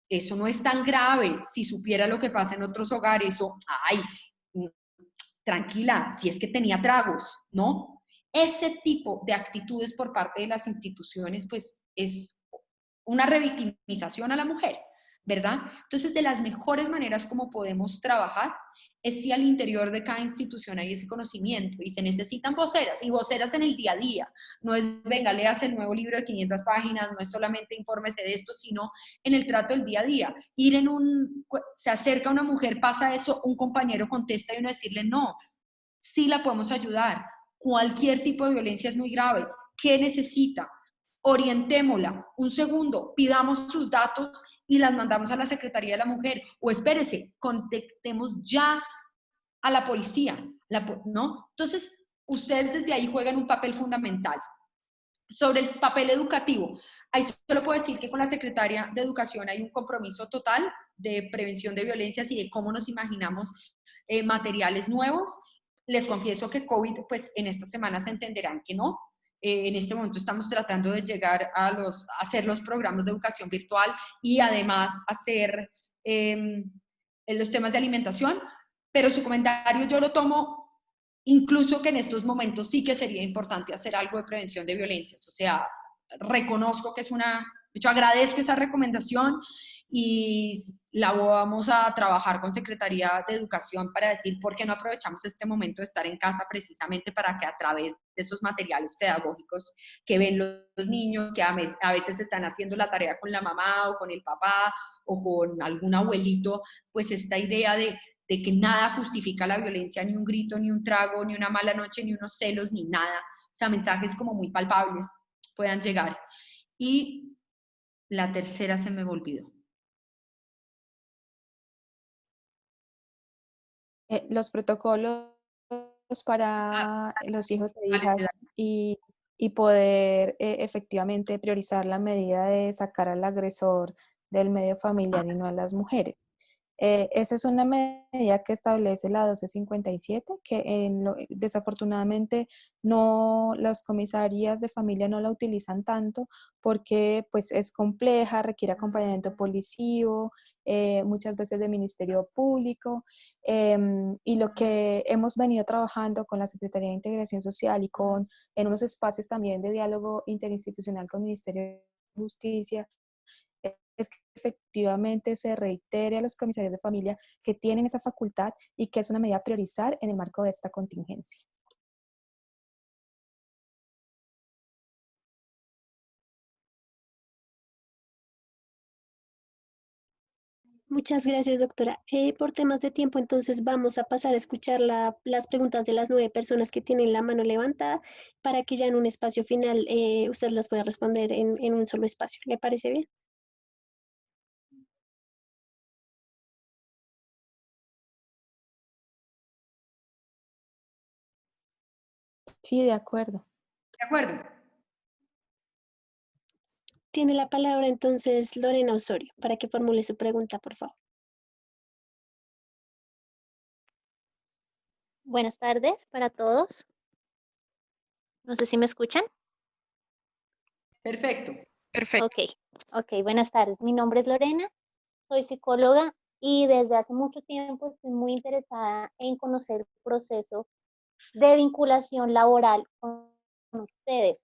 eso no es tan grave, si supiera lo que pasa en otros hogares, o, ay, tranquila, si es que tenía tragos, ¿no? Ese tipo de actitudes por parte de las instituciones, pues es una revictimización a la mujer, ¿verdad? Entonces, de las mejores maneras como podemos trabajar es si al interior de cada institución hay ese conocimiento y se necesitan voceras, y voceras en el día a día. No es, venga, leas el nuevo libro de 500 páginas, no es solamente infórmese de esto, sino en el trato del día a día. Se acerca una mujer, pasa eso, un compañero contesta y uno decirle, no, sí la podemos ayudar. Cualquier tipo de violencia es muy grave. ¿Qué necesita? Orientémosla. Un segundo, pidamos sus datos y las mandamos a la Secretaría de la Mujer. O espérese, contactemos ya a la policía, ¿no? Entonces, ustedes desde ahí juegan un papel fundamental. Sobre el papel educativo, ahí solo puedo decir que con la Secretaria de Educación hay un compromiso total de prevención de violencias y de cómo nos imaginamos materiales nuevos. Les confieso que COVID, pues en estas semanas entenderán que no. En este momento estamos tratando de llegar a hacer los programas de educación virtual y además hacer los temas de alimentación, pero su comentario yo lo tomo incluso que en estos momentos sí que sería importante hacer algo de prevención de violencias. O sea, reconozco que yo agradezco esa recomendación y la vamos a trabajar con Secretaría de Educación para decir por qué no aprovechamos este momento de estar en casa precisamente para que a través de esos materiales pedagógicos que ven los niños, que a veces están haciendo la tarea con la mamá o con el papá o con algún abuelito, pues esta idea de que nada justifica la violencia, ni un grito, ni un trago, ni una mala noche, ni unos celos, ni nada. O sea, mensajes como muy palpables puedan llegar. Y la tercera se me olvidó. Los protocolos para los hijos e hijas y poder efectivamente priorizar la medida de sacar al agresor del medio familiar y no a las mujeres. Esa es una medida que establece la 1257, que desafortunadamente no, las comisarías de familia no la utilizan tanto porque pues es compleja, requiere acompañamiento policivo, muchas veces de Ministerio Público, y lo que hemos venido trabajando con la Secretaría de Integración Social y en unos espacios también de diálogo interinstitucional con el Ministerio de Justicia, es que efectivamente se reitere a los comisarios de familia que tienen esa facultad y que es una medida a priorizar en el marco de esta contingencia. Muchas gracias, doctora. Por temas de tiempo, entonces vamos a pasar a escuchar las preguntas de las 9 personas que tienen la mano levantada para que ya en un espacio final usted las pueda responder en un solo espacio. ¿Le parece bien? Sí, de acuerdo. De acuerdo. Tiene la palabra entonces Lorena Osorio para que formule su pregunta, por favor. Buenas tardes para todos. No sé si me escuchan. Perfecto. Perfecto. Ok, buenas tardes. Mi nombre es Lorena, soy psicóloga y desde hace mucho tiempo estoy muy interesada en conocer el proceso de vinculación laboral con ustedes.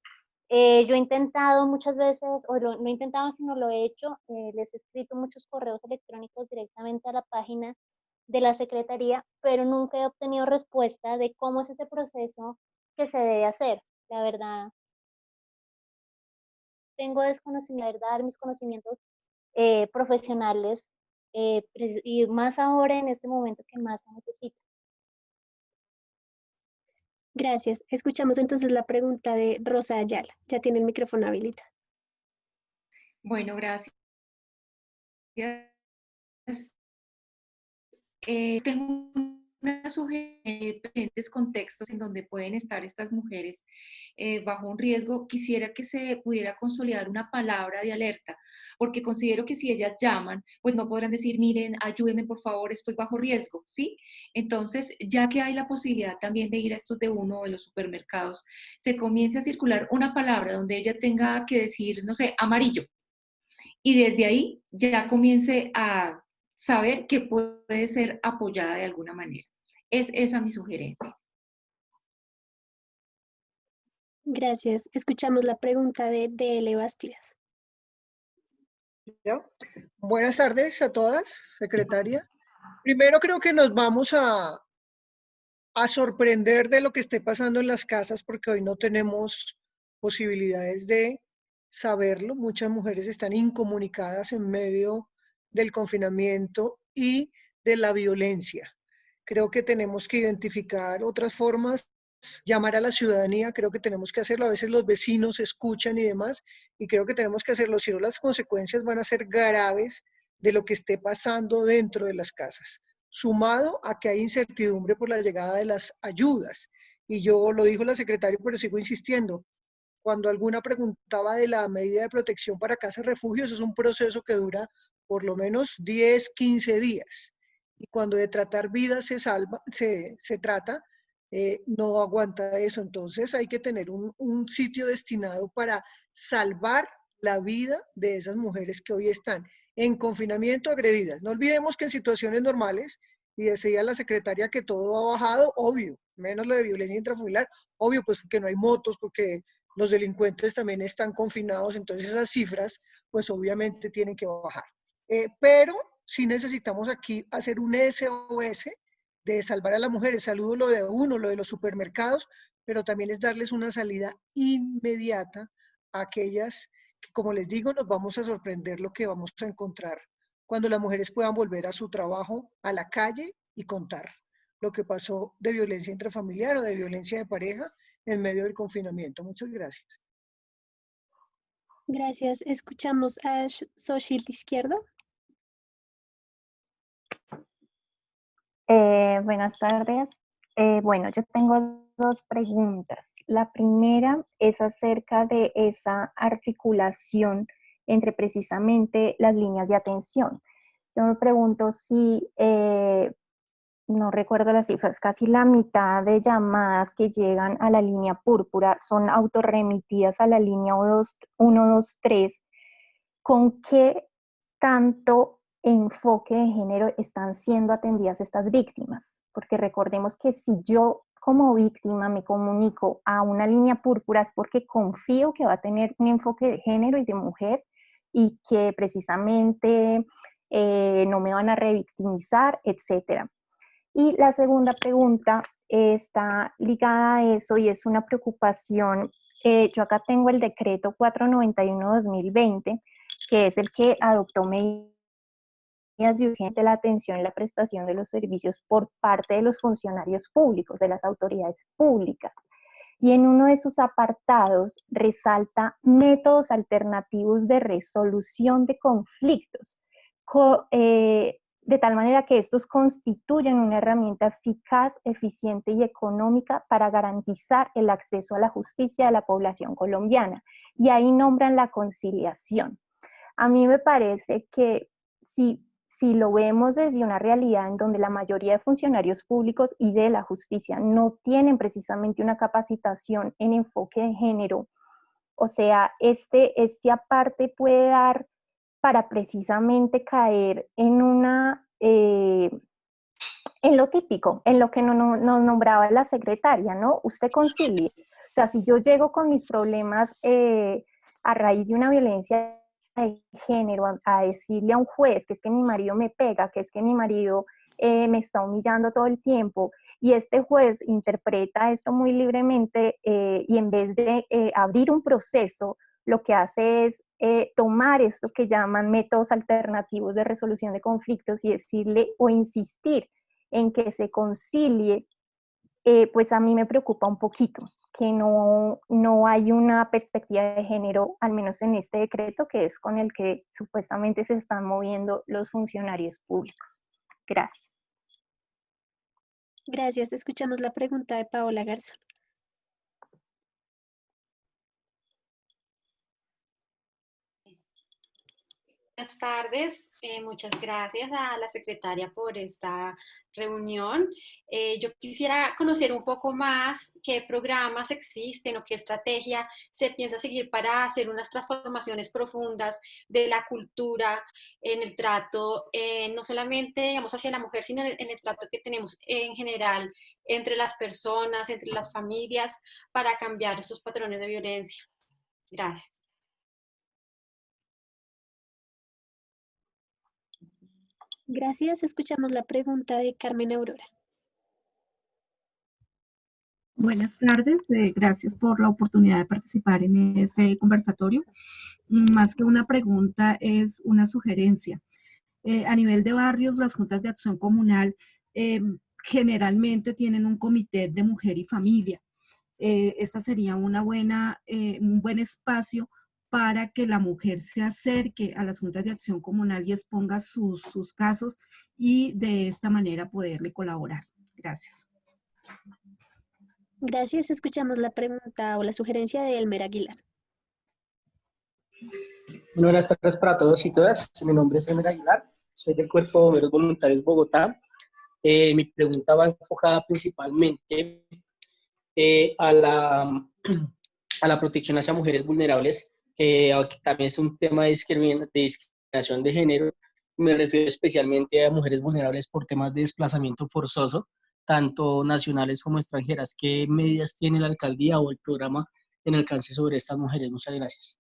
Yo he intentado muchas veces, no he intentado, sino lo he hecho, les he escrito muchos correos electrónicos directamente a la página de la Secretaría, pero nunca he obtenido respuesta de cómo es ese proceso que se debe hacer. La verdad, tengo desconocimiento, la verdad, mis conocimientos profesionales, y más ahora en este momento que más se necesita. Gracias. Escuchamos entonces la pregunta de Rosa Ayala. Ya tiene el micrófono habilitado. Bueno, gracias. Tengo una sugerencia de diferentes contextos en donde pueden estar estas mujeres bajo un riesgo. Quisiera que se pudiera consolidar una palabra de alerta, porque considero que si ellas llaman, pues no podrán decir, miren, ayúdenme por favor, estoy bajo riesgo, ¿sí? Entonces, ya que hay la posibilidad también de ir a estos de uno de los supermercados, se comience a circular una palabra donde ella tenga que decir, no sé, amarillo, y desde ahí ya comience a saber que puede ser apoyada de alguna manera. Es esa mi sugerencia. Gracias. Escuchamos la pregunta de DL Bastidas. ¿Ya? Buenas tardes a todas, secretaria. Primero creo que nos vamos a sorprender de lo que esté pasando en las casas porque hoy no tenemos posibilidades de saberlo. Muchas mujeres están incomunicadas en medio del confinamiento y de la violencia. Creo que tenemos que identificar otras formas, llamar a la ciudadanía, creo que tenemos que hacerlo. A veces los vecinos escuchan y demás, y creo que tenemos que hacerlo, si no las consecuencias van a ser graves de lo que esté pasando dentro de las casas, sumado a que hay incertidumbre por la llegada de las ayudas. Y yo lo dijo la secretaria, pero sigo insistiendo, cuando alguna preguntaba de la medida de protección para casas refugios, es un proceso que dura por lo menos 10, 15 días. Y cuando de tratar vidas se trata, no aguanta eso. Entonces hay que tener un sitio destinado para salvar la vida de esas mujeres que hoy están en confinamiento agredidas. No olvidemos que en situaciones normales, y decía la secretaria que todo ha bajado, obvio, menos lo de violencia intrafamiliar, obvio, pues porque no hay motos, porque los delincuentes también están confinados, entonces esas cifras, pues obviamente tienen que bajar. Pero sí necesitamos aquí hacer un SOS de salvar a las mujeres. Saludo lo de uno, lo de los supermercados, pero también es darles una salida inmediata a aquellas que, como les digo, nos vamos a sorprender lo que vamos a encontrar cuando las mujeres puedan volver a su trabajo, a la calle y contar lo que pasó de violencia intrafamiliar o de violencia de pareja en medio del confinamiento. Muchas gracias. Gracias. Escuchamos a Xochitl Izquierdo. Buenas tardes. Bueno, yo tengo dos preguntas. La primera es acerca de esa articulación entre precisamente las líneas de atención. Yo me pregunto si, no recuerdo las cifras, casi la mitad de llamadas que llegan a la línea púrpura son autorremitidas a la línea 123. ¿Con qué tanto enfoque de género están siendo atendidas estas víctimas? Porque recordemos que si yo como víctima me comunico a una línea púrpura es porque confío que va a tener un enfoque de género y de mujer y que precisamente no me van a revictimizar, etc. Y la segunda pregunta está ligada a eso y es una preocupación. Yo acá tengo el decreto 491-2020, que es el que adoptó medidas de urgente la atención y la prestación de los servicios por parte de los funcionarios públicos, de las autoridades públicas. Y en uno de sus apartados resalta métodos alternativos de resolución de conflictos, de tal manera que estos constituyen una herramienta eficaz, eficiente y económica para garantizar el acceso a la justicia de la población colombiana. Y ahí nombran la conciliación. A mí me parece que si si lo vemos desde una realidad en donde la mayoría de funcionarios públicos y de la justicia no tienen precisamente una capacitación en enfoque de género, o sea, este aparte puede dar para precisamente caer en una, en lo típico, en lo que nos nombraba la secretaria, ¿no? Usted concilie. O sea, si yo llego con mis problemas a raíz de una violencia de género, a decirle a un juez que es que mi marido me pega, que es que mi marido me está humillando todo el tiempo, y este juez interpreta esto muy libremente y en vez de abrir un proceso, lo que hace es tomar esto que llaman métodos alternativos de resolución de conflictos y decirle o insistir en que se concilie, pues a mí me preocupa un poquito que no hay una perspectiva de género, al menos en este decreto, que es con el que supuestamente se están moviendo los funcionarios públicos. Gracias. Gracias. Escuchamos la pregunta de Paola Garzón. Buenas tardes, muchas gracias a la secretaria por esta reunión. Yo quisiera conocer un poco más qué programas existen o qué estrategia se piensa seguir para hacer unas transformaciones profundas de la cultura en el trato, no solamente digamos, hacia la mujer, sino en el trato que tenemos en general entre las personas, entre las familias, para cambiar esos patrones de violencia. Gracias. Gracias. Escuchamos la pregunta de Carmen Aurora. Buenas tardes, gracias por la oportunidad de participar en este conversatorio. Más que una pregunta, es una sugerencia. A nivel de barrios, las juntas de acción comunal generalmente tienen un comité de mujer y familia. Esta sería un buen espacio para que la mujer se acerque a las juntas de acción comunal y exponga sus casos y de esta manera poderle colaborar. Gracias. Gracias. Escuchamos la pregunta o la sugerencia de Elmer Aguilar. Buenas tardes para todos y todas. Mi nombre es Elmer Aguilar. Soy del Cuerpo de Bomberos Voluntarios Bogotá. Mi pregunta va enfocada principalmente a la protección hacia mujeres vulnerables, que también es un tema de discriminación de género. Me refiero especialmente a mujeres vulnerables por temas de desplazamiento forzoso, tanto nacionales como extranjeras. ¿Qué medidas tiene la alcaldía o el programa en alcance sobre estas mujeres? Muchas gracias.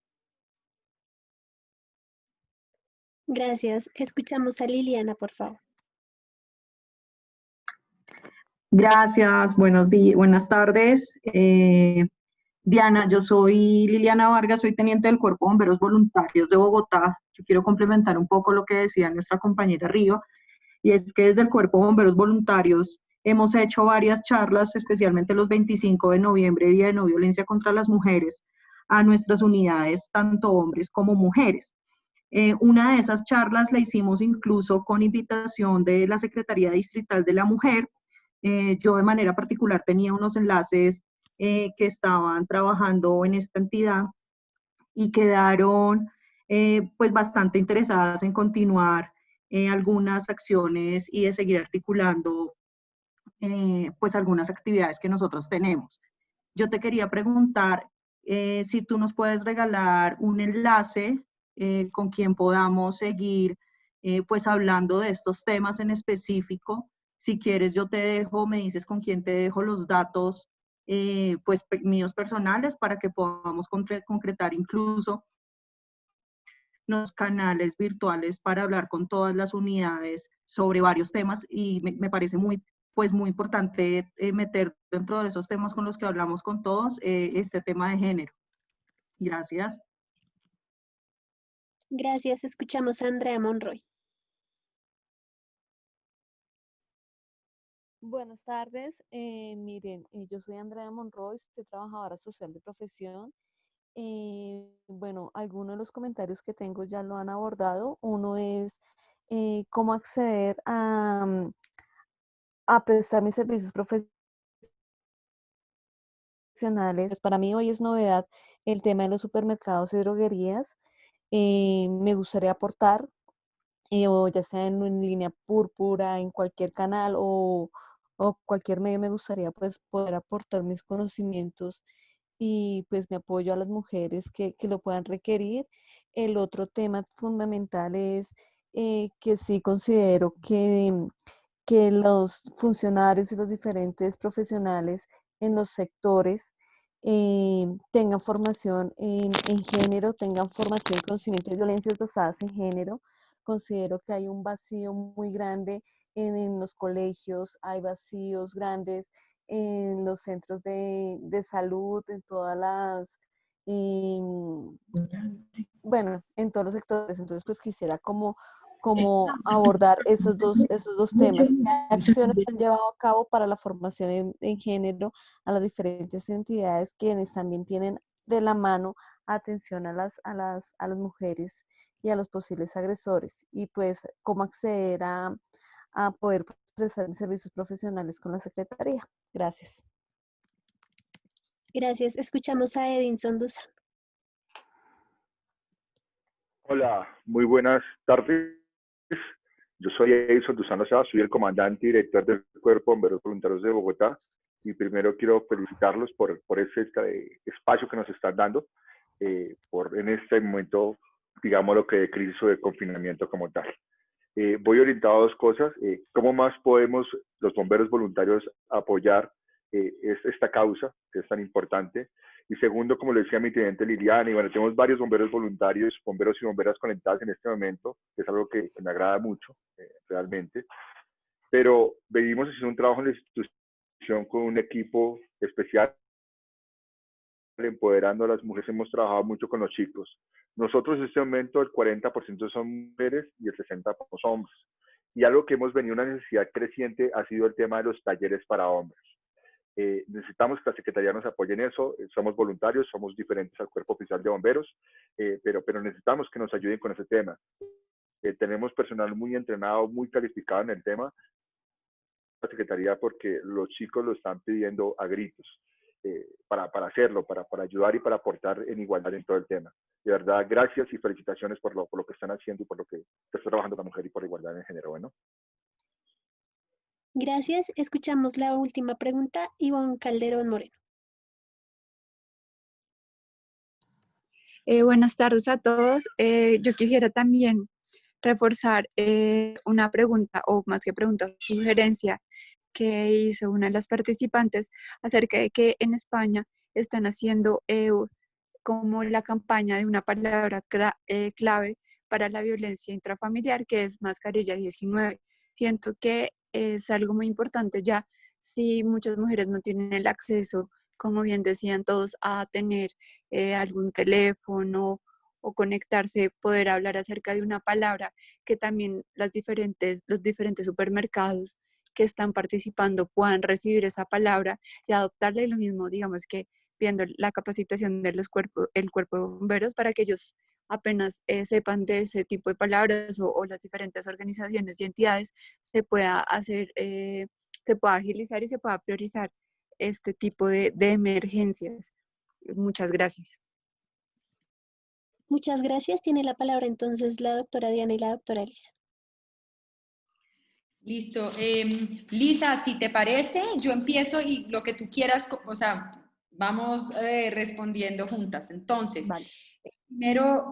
Gracias. Escuchamos a Liliana, por favor. Gracias, buenas tardes. Diana, yo soy Liliana Vargas, soy teniente del Cuerpo de Bomberos Voluntarios de Bogotá. Yo quiero complementar un poco lo que decía nuestra compañera Río, y es que desde el Cuerpo de Bomberos Voluntarios hemos hecho varias charlas, especialmente los 25 de noviembre, Día de No Violencia contra las Mujeres, a nuestras unidades, tanto hombres como mujeres. Una de esas charlas la hicimos incluso con invitación de la Secretaría Distrital de la Mujer. Yo de manera particular tenía unos enlaces que estaban trabajando en esta entidad y quedaron pues bastante interesadas en continuar algunas acciones y de seguir articulando pues algunas actividades que nosotros tenemos. Yo te quería preguntar si tú nos puedes regalar un enlace con quien podamos seguir pues hablando de estos temas en específico. Si quieres yo te dejo, me dices con quién te dejo los datos pues míos personales para que podamos concretar incluso los canales virtuales para hablar con todas las unidades sobre varios temas, y me parece muy importante meter dentro de esos temas con los que hablamos con todos este tema de género. Gracias. Gracias. Escuchamos a Andrea Monroy. Buenas tardes. Miren, yo soy Andrea Monroy, soy trabajadora social de profesión. Bueno, algunos de los comentarios que tengo ya lo han abordado. Uno es cómo acceder a prestar mis servicios profesionales. Para mí hoy es novedad el tema de los supermercados y droguerías. Me gustaría aportar o ya sea en línea púrpura, en cualquier canal o cualquier medio, me gustaría pues poder aportar mis conocimientos y pues mi apoyo a las mujeres que lo puedan requerir. El otro tema fundamental es que sí considero que los funcionarios y los diferentes profesionales en los sectores tengan formación en género, tengan formación y conocimiento de violencias basadas en género. Considero que hay un vacío muy grande en los colegios, hay vacíos grandes en los centros de salud, en todas las, bueno, en todos los sectores. Entonces, pues quisiera como abordar esos dos temas. ¿Qué acciones se han llevado a cabo para la formación en género a las diferentes entidades quienes también tienen de la mano atención a las mujeres y a los posibles agresores? Y pues, cómo acceder a poder prestar servicios profesionales con la Secretaría. Gracias. Gracias. Escuchamos a Edinson Dusa. Hola, muy buenas tardes. Yo soy Edison Duzano Sá, soy el comandante y director del Cuerpo de Bomberos Voluntarios de Bogotá, y primero quiero felicitarlos por ese espacio que nos están dando en este momento, digamos, lo que de crisis o de confinamiento como tal. Voy orientado a dos cosas. ¿Cómo más podemos los bomberos voluntarios apoyar esta causa que es tan importante? Y segundo, como le decía mi teniente Liliana, y bueno, tenemos varios bomberos voluntarios, bomberos y bomberas conectadas en este momento, que es algo que me agrada mucho, realmente. Pero venimos haciendo un trabajo en la institución con un equipo especial, empoderando a las mujeres. Hemos trabajado mucho con los chicos. Nosotros en este momento el 40% son mujeres y el 60% son hombres. Y algo que hemos venido, una necesidad creciente, ha sido el tema de los talleres para hombres. Necesitamos que la Secretaría nos apoye en eso. Somos voluntarios, somos diferentes al Cuerpo Oficial de Bomberos, pero necesitamos que nos ayuden con ese tema. Tenemos personal muy entrenado, muy calificado en el tema, la Secretaría, porque los chicos lo están pidiendo a gritos para hacerlo, para ayudar y para aportar en igualdad en todo el tema. De verdad, gracias y felicitaciones por lo que están haciendo y por lo que está trabajando la mujer y por igualdad en género. Bueno. Gracias. Escuchamos la última pregunta, Ivonne Calderón Moreno. Buenas tardes a todos. Yo quisiera también reforzar una pregunta, o más que pregunta, sugerencia que hizo una de las participantes acerca de que en España están haciendo como la campaña de una palabra clave para la violencia intrafamiliar, que es mascarilla 19. Siento que es algo muy importante ya si muchas mujeres no tienen el acceso, como bien decían todos, a tener algún teléfono o conectarse, poder hablar acerca de una palabra que también los diferentes supermercados que están participando puedan recibir esa palabra y adoptarla, y lo mismo, digamos que viendo la capacitación de el cuerpo de bomberos para que ellos apenas sepan de ese tipo de palabras o las diferentes organizaciones y entidades, se pueda hacer, se pueda agilizar y se pueda priorizar este tipo de emergencias. Muchas gracias. Muchas gracias. Tiene la palabra entonces la doctora Diana y la doctora Elisa. Listo. Lisa, si te parece, yo empiezo y lo que tú quieras, o sea, vamos respondiendo juntas. Entonces, vale.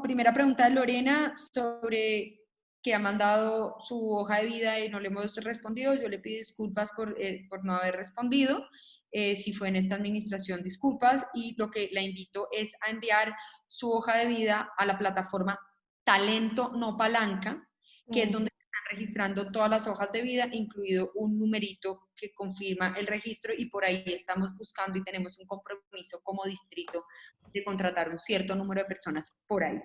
Primera pregunta de Lorena sobre que ha mandado su hoja de vida y no le hemos respondido. Yo le pido disculpas por no haber respondido. Si fue en esta administración, disculpas. Y lo que la invito es a enviar su hoja de vida a la plataforma Talento No Palanca, que es donde están registrando todas las hojas de vida, incluido un numerito que confirma el registro, y por ahí estamos buscando y tenemos un compromiso como distrito de contratar un cierto número de personas por ahí.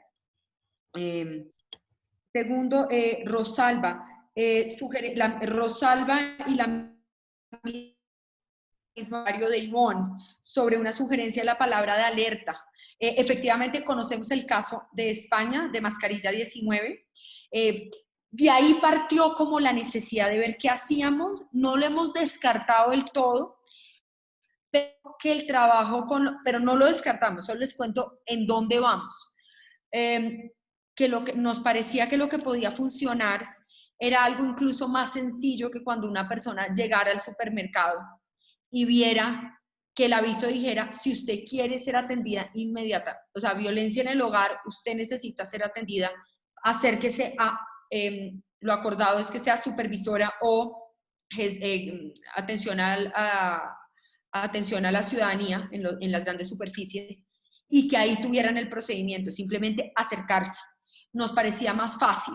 Segundo, Rosalba. Rosalba y la misma de Ivonne sobre una sugerencia de la palabra de alerta. Efectivamente, conocemos el caso de España, de mascarilla 19. De ahí partió como la necesidad de ver qué hacíamos. No lo hemos descartado del todo, pero que el trabajo pero no lo descartamos, solo les cuento en dónde vamos. que nos parecía que lo que podía funcionar era algo incluso más sencillo que cuando una persona llegara al supermercado y viera que el aviso dijera, si usted quiere ser atendida inmediata, o sea, violencia en el hogar, usted necesita ser atendida, acérquese a, lo acordado es que sea supervisora o atención a la ciudadanía en las grandes superficies, y que ahí tuvieran el procedimiento, simplemente acercarse. Nos parecía más fácil,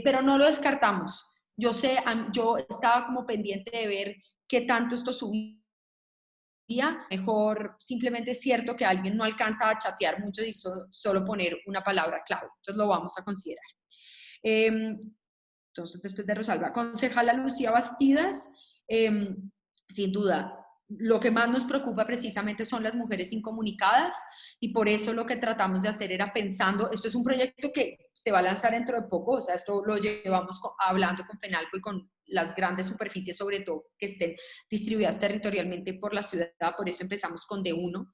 pero no lo descartamos. Yo estaba como pendiente de ver qué tanto esto subía. Mejor simplemente es cierto que alguien no alcanza a chatear mucho y solo poner una palabra clave. Entonces lo vamos a considerar. Entonces, después de Rosalba, concejala Lucía Bastidas, sin duda, lo que más nos preocupa precisamente son las mujeres incomunicadas, y por eso lo que tratamos de hacer era pensando, esto es un proyecto que se va a lanzar dentro de poco, o sea, esto lo llevamos hablando con FENALCO y con las grandes superficies, sobre todo que estén distribuidas territorialmente por la ciudad, por eso empezamos con D1.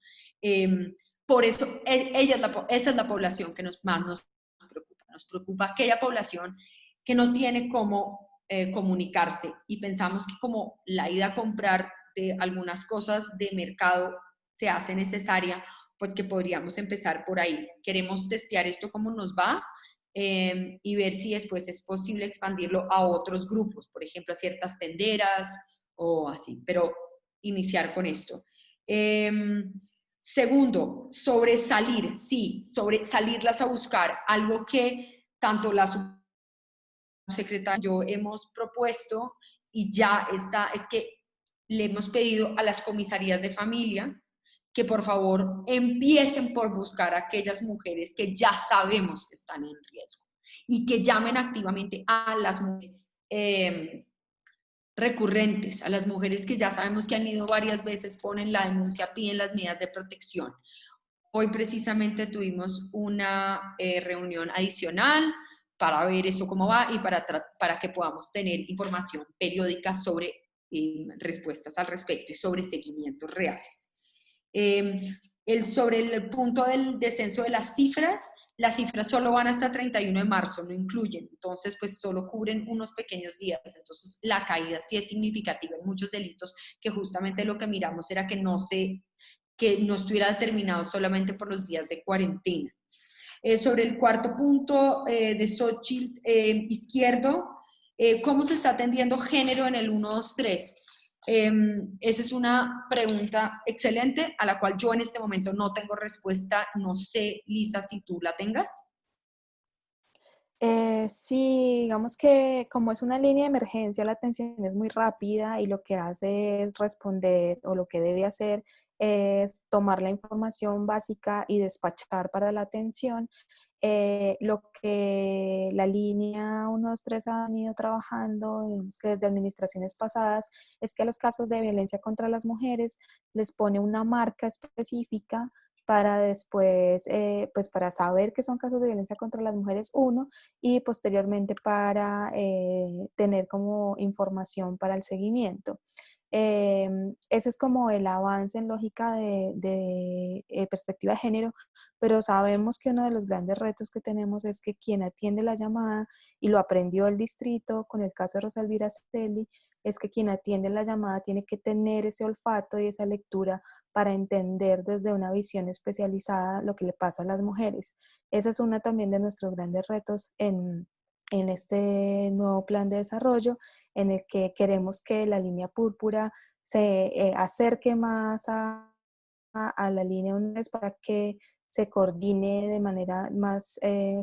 Por eso, esa es la población que más nos preocupa. Nos preocupa aquella población que no tiene cómo comunicarse, y pensamos que como la ida a comprar de algunas cosas de mercado se hace necesaria, pues que podríamos empezar por ahí. Queremos testear esto cómo nos va y ver si después es posible expandirlo a otros grupos, por ejemplo, a ciertas tenderas o así, pero iniciar con esto. Segundo, sobresalir, sí, salirlas a buscar, algo que tanto la subsecretaria y yo hemos propuesto y ya está, es que le hemos pedido a las comisarías de familia que por favor empiecen por buscar a aquellas mujeres que ya sabemos que están en riesgo y que llamen activamente a las mujeres recurrentes, a las mujeres que ya sabemos que han ido varias veces, ponen la denuncia, piden las medidas de protección. Hoy precisamente tuvimos una reunión adicional para ver eso cómo va y para que podamos tener información periódica sobre respuestas al respecto y sobre seguimientos reales. Sobre el punto del descenso de las cifras solo van hasta 31 de marzo, no incluyen, entonces pues solo cubren unos pequeños días, entonces la caída sí es significativa en muchos delitos, que justamente lo que miramos era que no estuviera determinado solamente por los días de cuarentena. Sobre el cuarto punto de Xochitl Izquierdo, ¿cómo se está atendiendo género en el 123? Esa es una pregunta excelente a la cual yo en este momento no tengo respuesta. No sé, Lisa, si tú la tengas. Sí, digamos que como es una línea de emergencia, la atención es muy rápida y lo que hace es responder, o lo que debe hacer es tomar la información básica y despachar para la atención. Lo que la línea 123 han ido trabajando, digamos que desde administraciones pasadas, es que a los casos de violencia contra las mujeres les pone una marca específica para después, pues para saber que son casos de violencia contra las mujeres, uno, y posteriormente para tener como información para el seguimiento. Ese es como el avance en lógica de perspectiva de género, pero sabemos que uno de los grandes retos que tenemos es que quien atiende la llamada, y lo aprendió el distrito con el caso de Rosalvira Celi, es que quien atiende la llamada tiene que tener ese olfato y esa lectura para entender desde una visión especializada lo que le pasa a las mujeres. Esa es una también de nuestros grandes retos en este nuevo plan de desarrollo, en el que queremos que la línea púrpura se acerque más a la línea UNES para que se coordine de manera más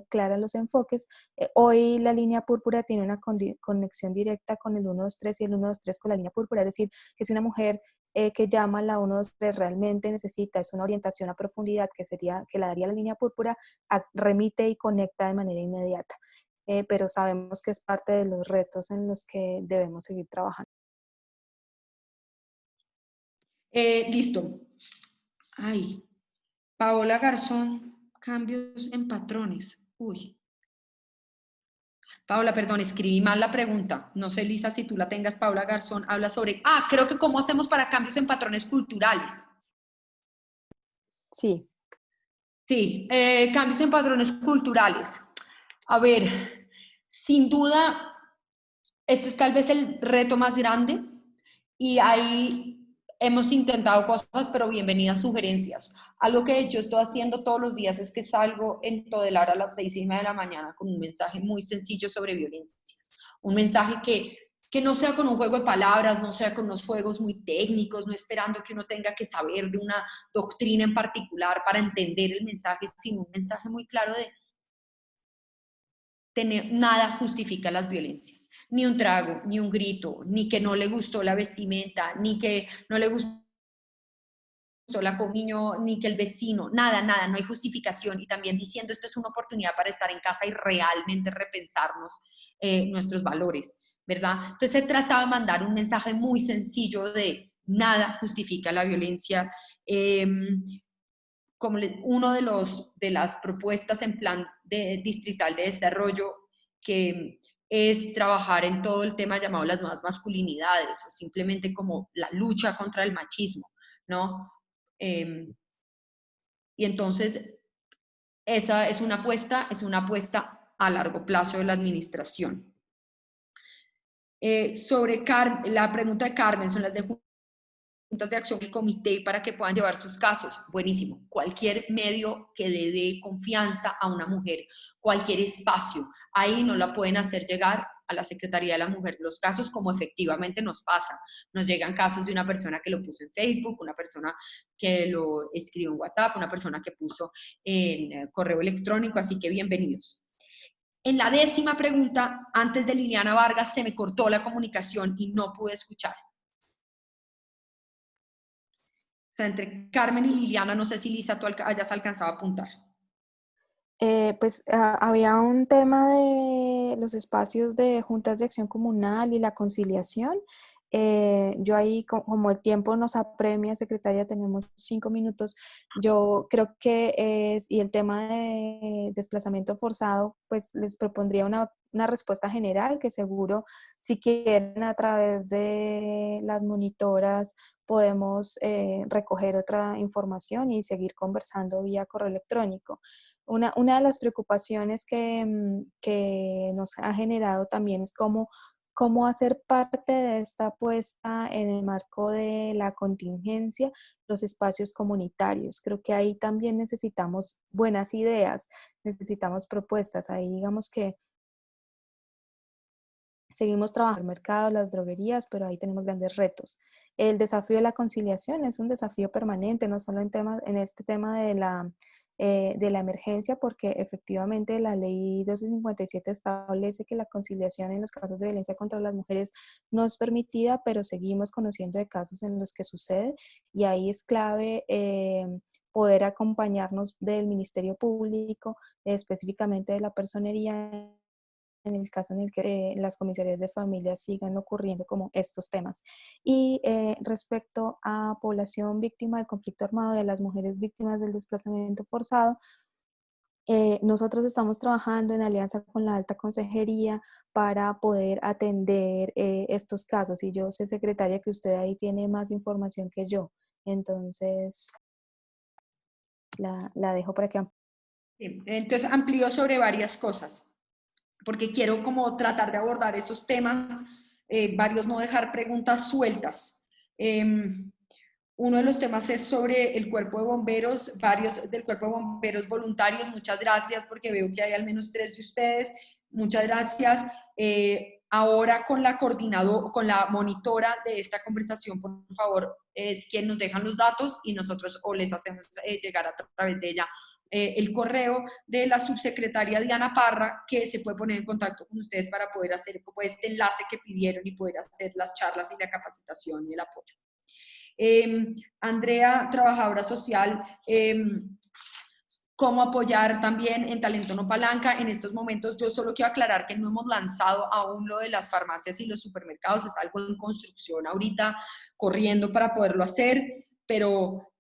clara los enfoques. Hoy la línea púrpura tiene una conexión directa con el 123 y el 123 con la línea púrpura, es decir, que si una mujer que llama a la 123 realmente necesita es una orientación a profundidad que la daría la línea púrpura, remite y conecta de manera inmediata. Pero sabemos que es parte de los retos en los que debemos seguir trabajando. Listo. Ay, Paola Garzón, cambios en patrones. Uy. Paola, perdón, escribí mal la pregunta. No sé, Lisa, si tú la tengas. Paola Garzón habla sobre... creo que cómo hacemos para cambios en patrones culturales. Sí. Sí, cambios en patrones culturales. A ver, sin duda, este es tal vez el reto más grande y ahí hemos intentado cosas, pero bienvenidas sugerencias. Algo que yo estoy haciendo todos los días es que salgo en Todelar a las 6:30 de la mañana con un mensaje muy sencillo sobre violencias. Un mensaje que no sea con un juego de palabras, no sea con unos juegos muy técnicos, no esperando que uno tenga que saber de una doctrina en particular para entender el mensaje, sino un mensaje muy claro de nada justifica las violencias. Ni un trago, ni un grito, ni que no le gustó la vestimenta, ni que no le gustó la comida, ni que el vecino, nada, nada, no hay justificación. Y también diciendo esto es una oportunidad para estar en casa y realmente repensarnos nuestros valores, ¿verdad? Entonces he tratado de mandar un mensaje muy sencillo de nada justifica la violencia. Como uno de las propuestas en plan distrital de desarrollo, que es trabajar en todo el tema llamado las nuevas masculinidades, o simplemente como la lucha contra el machismo, ¿no? Y entonces, esa es una apuesta a largo plazo de la administración. Sobre la pregunta de Carmen, son las de juntas de acción del comité para que puedan llevar sus casos. Buenísimo. Cualquier medio que le dé confianza a una mujer, cualquier espacio, ahí nos la pueden hacer llegar a la Secretaría de la Mujer los casos, como efectivamente nos pasa. Nos llegan casos de una persona que lo puso en Facebook, una persona que lo escribió en WhatsApp, una persona que puso en correo electrónico, así que bienvenidos. En la 10ª pregunta, antes de Liliana Vargas, se me cortó la comunicación y no pude escuchar. O sea, entre Carmen y Liliana, no sé si Lisa tú hayas alcanzado a apuntar. Había un tema de los espacios de juntas de acción comunal y la conciliación. Yo ahí, como el tiempo nos apremia, secretaria, tenemos 5 minutos, yo creo que y el tema de desplazamiento forzado, pues les propondría una respuesta general que seguro, si quieren, a través de las monitoras podemos recoger otra información y seguir conversando vía correo electrónico. Una de las preocupaciones que nos ha generado también es cómo hacer parte de esta apuesta en el marco de la contingencia, los espacios comunitarios. Creo que ahí también necesitamos buenas ideas, necesitamos propuestas. Ahí digamos que seguimos trabajando en el mercado, las droguerías, pero ahí tenemos grandes retos. El desafío de la conciliación es un desafío permanente, no solo en este tema de la emergencia, porque efectivamente la ley 1257 establece que la conciliación en los casos de violencia contra las mujeres no es permitida, pero seguimos conociendo de casos en los que sucede y ahí es clave poder acompañarnos del Ministerio Público, específicamente de la personería, en el caso en el que las comisarías de familia sigan ocurriendo como estos temas. Y respecto a población víctima del conflicto armado, de las mujeres víctimas del desplazamiento forzado, nosotros estamos trabajando en alianza con la Alta Consejería para poder atender estos casos. Y yo sé, secretaria, que usted ahí tiene más información que yo. Entonces, la dejo para que... Sí, entonces amplío sobre varias cosas, porque quiero como tratar de abordar esos temas, varios no dejar preguntas sueltas. Uno de los temas es sobre el cuerpo de bomberos, varios del cuerpo de bomberos voluntarios. Muchas gracias, porque veo que hay al menos 3 de ustedes. Muchas gracias. Ahora con la coordinadora, con la monitora de esta conversación, por favor, es quien nos dejan los datos y nosotros o les hacemos llegar a través de ella el correo de la subsecretaria Diana Parra, que se puede poner en contacto con ustedes para poder hacer como este enlace que pidieron y poder hacer las charlas y la capacitación y el apoyo. Andrea, trabajadora social, cómo apoyar también en Talento No Palanca. En estos momentos yo solo quiero aclarar que no hemos lanzado aún lo de las farmacias y los supermercados, es algo en construcción ahorita, corriendo para poderlo hacer, pero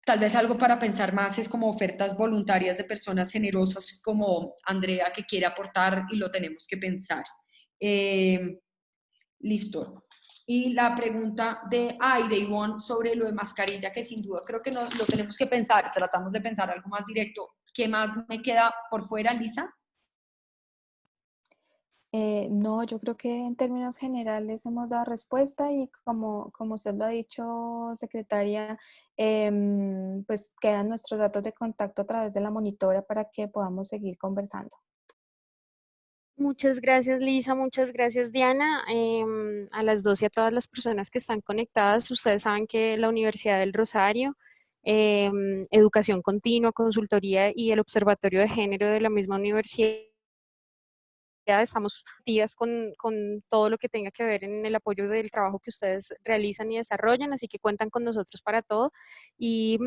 tal vez algo para pensar más es como ofertas voluntarias de personas generosas como Andrea, que quiere aportar, y lo tenemos que pensar. Listo. Y la pregunta de Ivonne sobre lo de mascarilla, que sin duda creo que no, lo tenemos que pensar, tratamos de pensar algo más directo. ¿Qué más me queda por fuera, Lisa? No, yo creo que en términos generales hemos dado respuesta y como usted lo ha dicho, secretaria, pues quedan nuestros datos de contacto a través de la monitora para que podamos seguir conversando. Muchas gracias, Lisa. Muchas gracias, Diana. A las dos y a todas las personas que están conectadas, ustedes saben que la Universidad del Rosario, Educación Continua, Consultoría y el Observatorio de Género de la misma universidad, estamos metidas con todo lo que tenga que ver en el apoyo del trabajo que ustedes realizan y desarrollan, así que cuentan con nosotros para todo y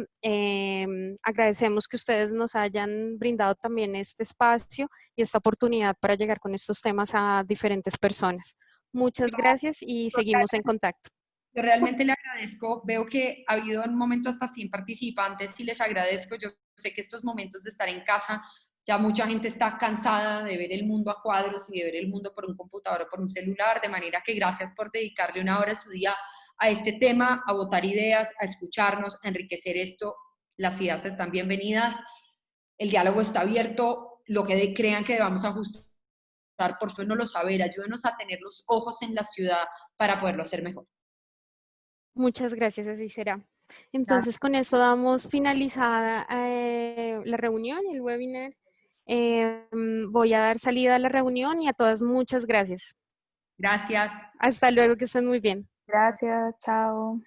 agradecemos que ustedes nos hayan brindado también este espacio y esta oportunidad para llegar con estos temas a diferentes personas. Muchas gracias y seguimos en contacto. Yo realmente le agradezco, veo que ha habido en un momento hasta 100 participantes y les agradezco. Yo sé que estos momentos de estar en casa, ya mucha gente está cansada de ver el mundo a cuadros y de ver el mundo por un computador o por un celular, de manera que gracias por dedicarle una hora de su día a este tema, a botar ideas, a escucharnos, a enriquecer esto. Las ideas están bienvenidas, el diálogo está abierto, lo que crean que debamos ajustar, por favor no lo saber, ayúdenos a tener los ojos en la ciudad para poderlo hacer mejor. Muchas gracias, así será. Entonces, con esto damos finalizada la reunión, el webinar. Voy a dar salida a la reunión y a todas muchas gracias. Gracias. Hasta luego, que estén muy bien. Gracias, chao.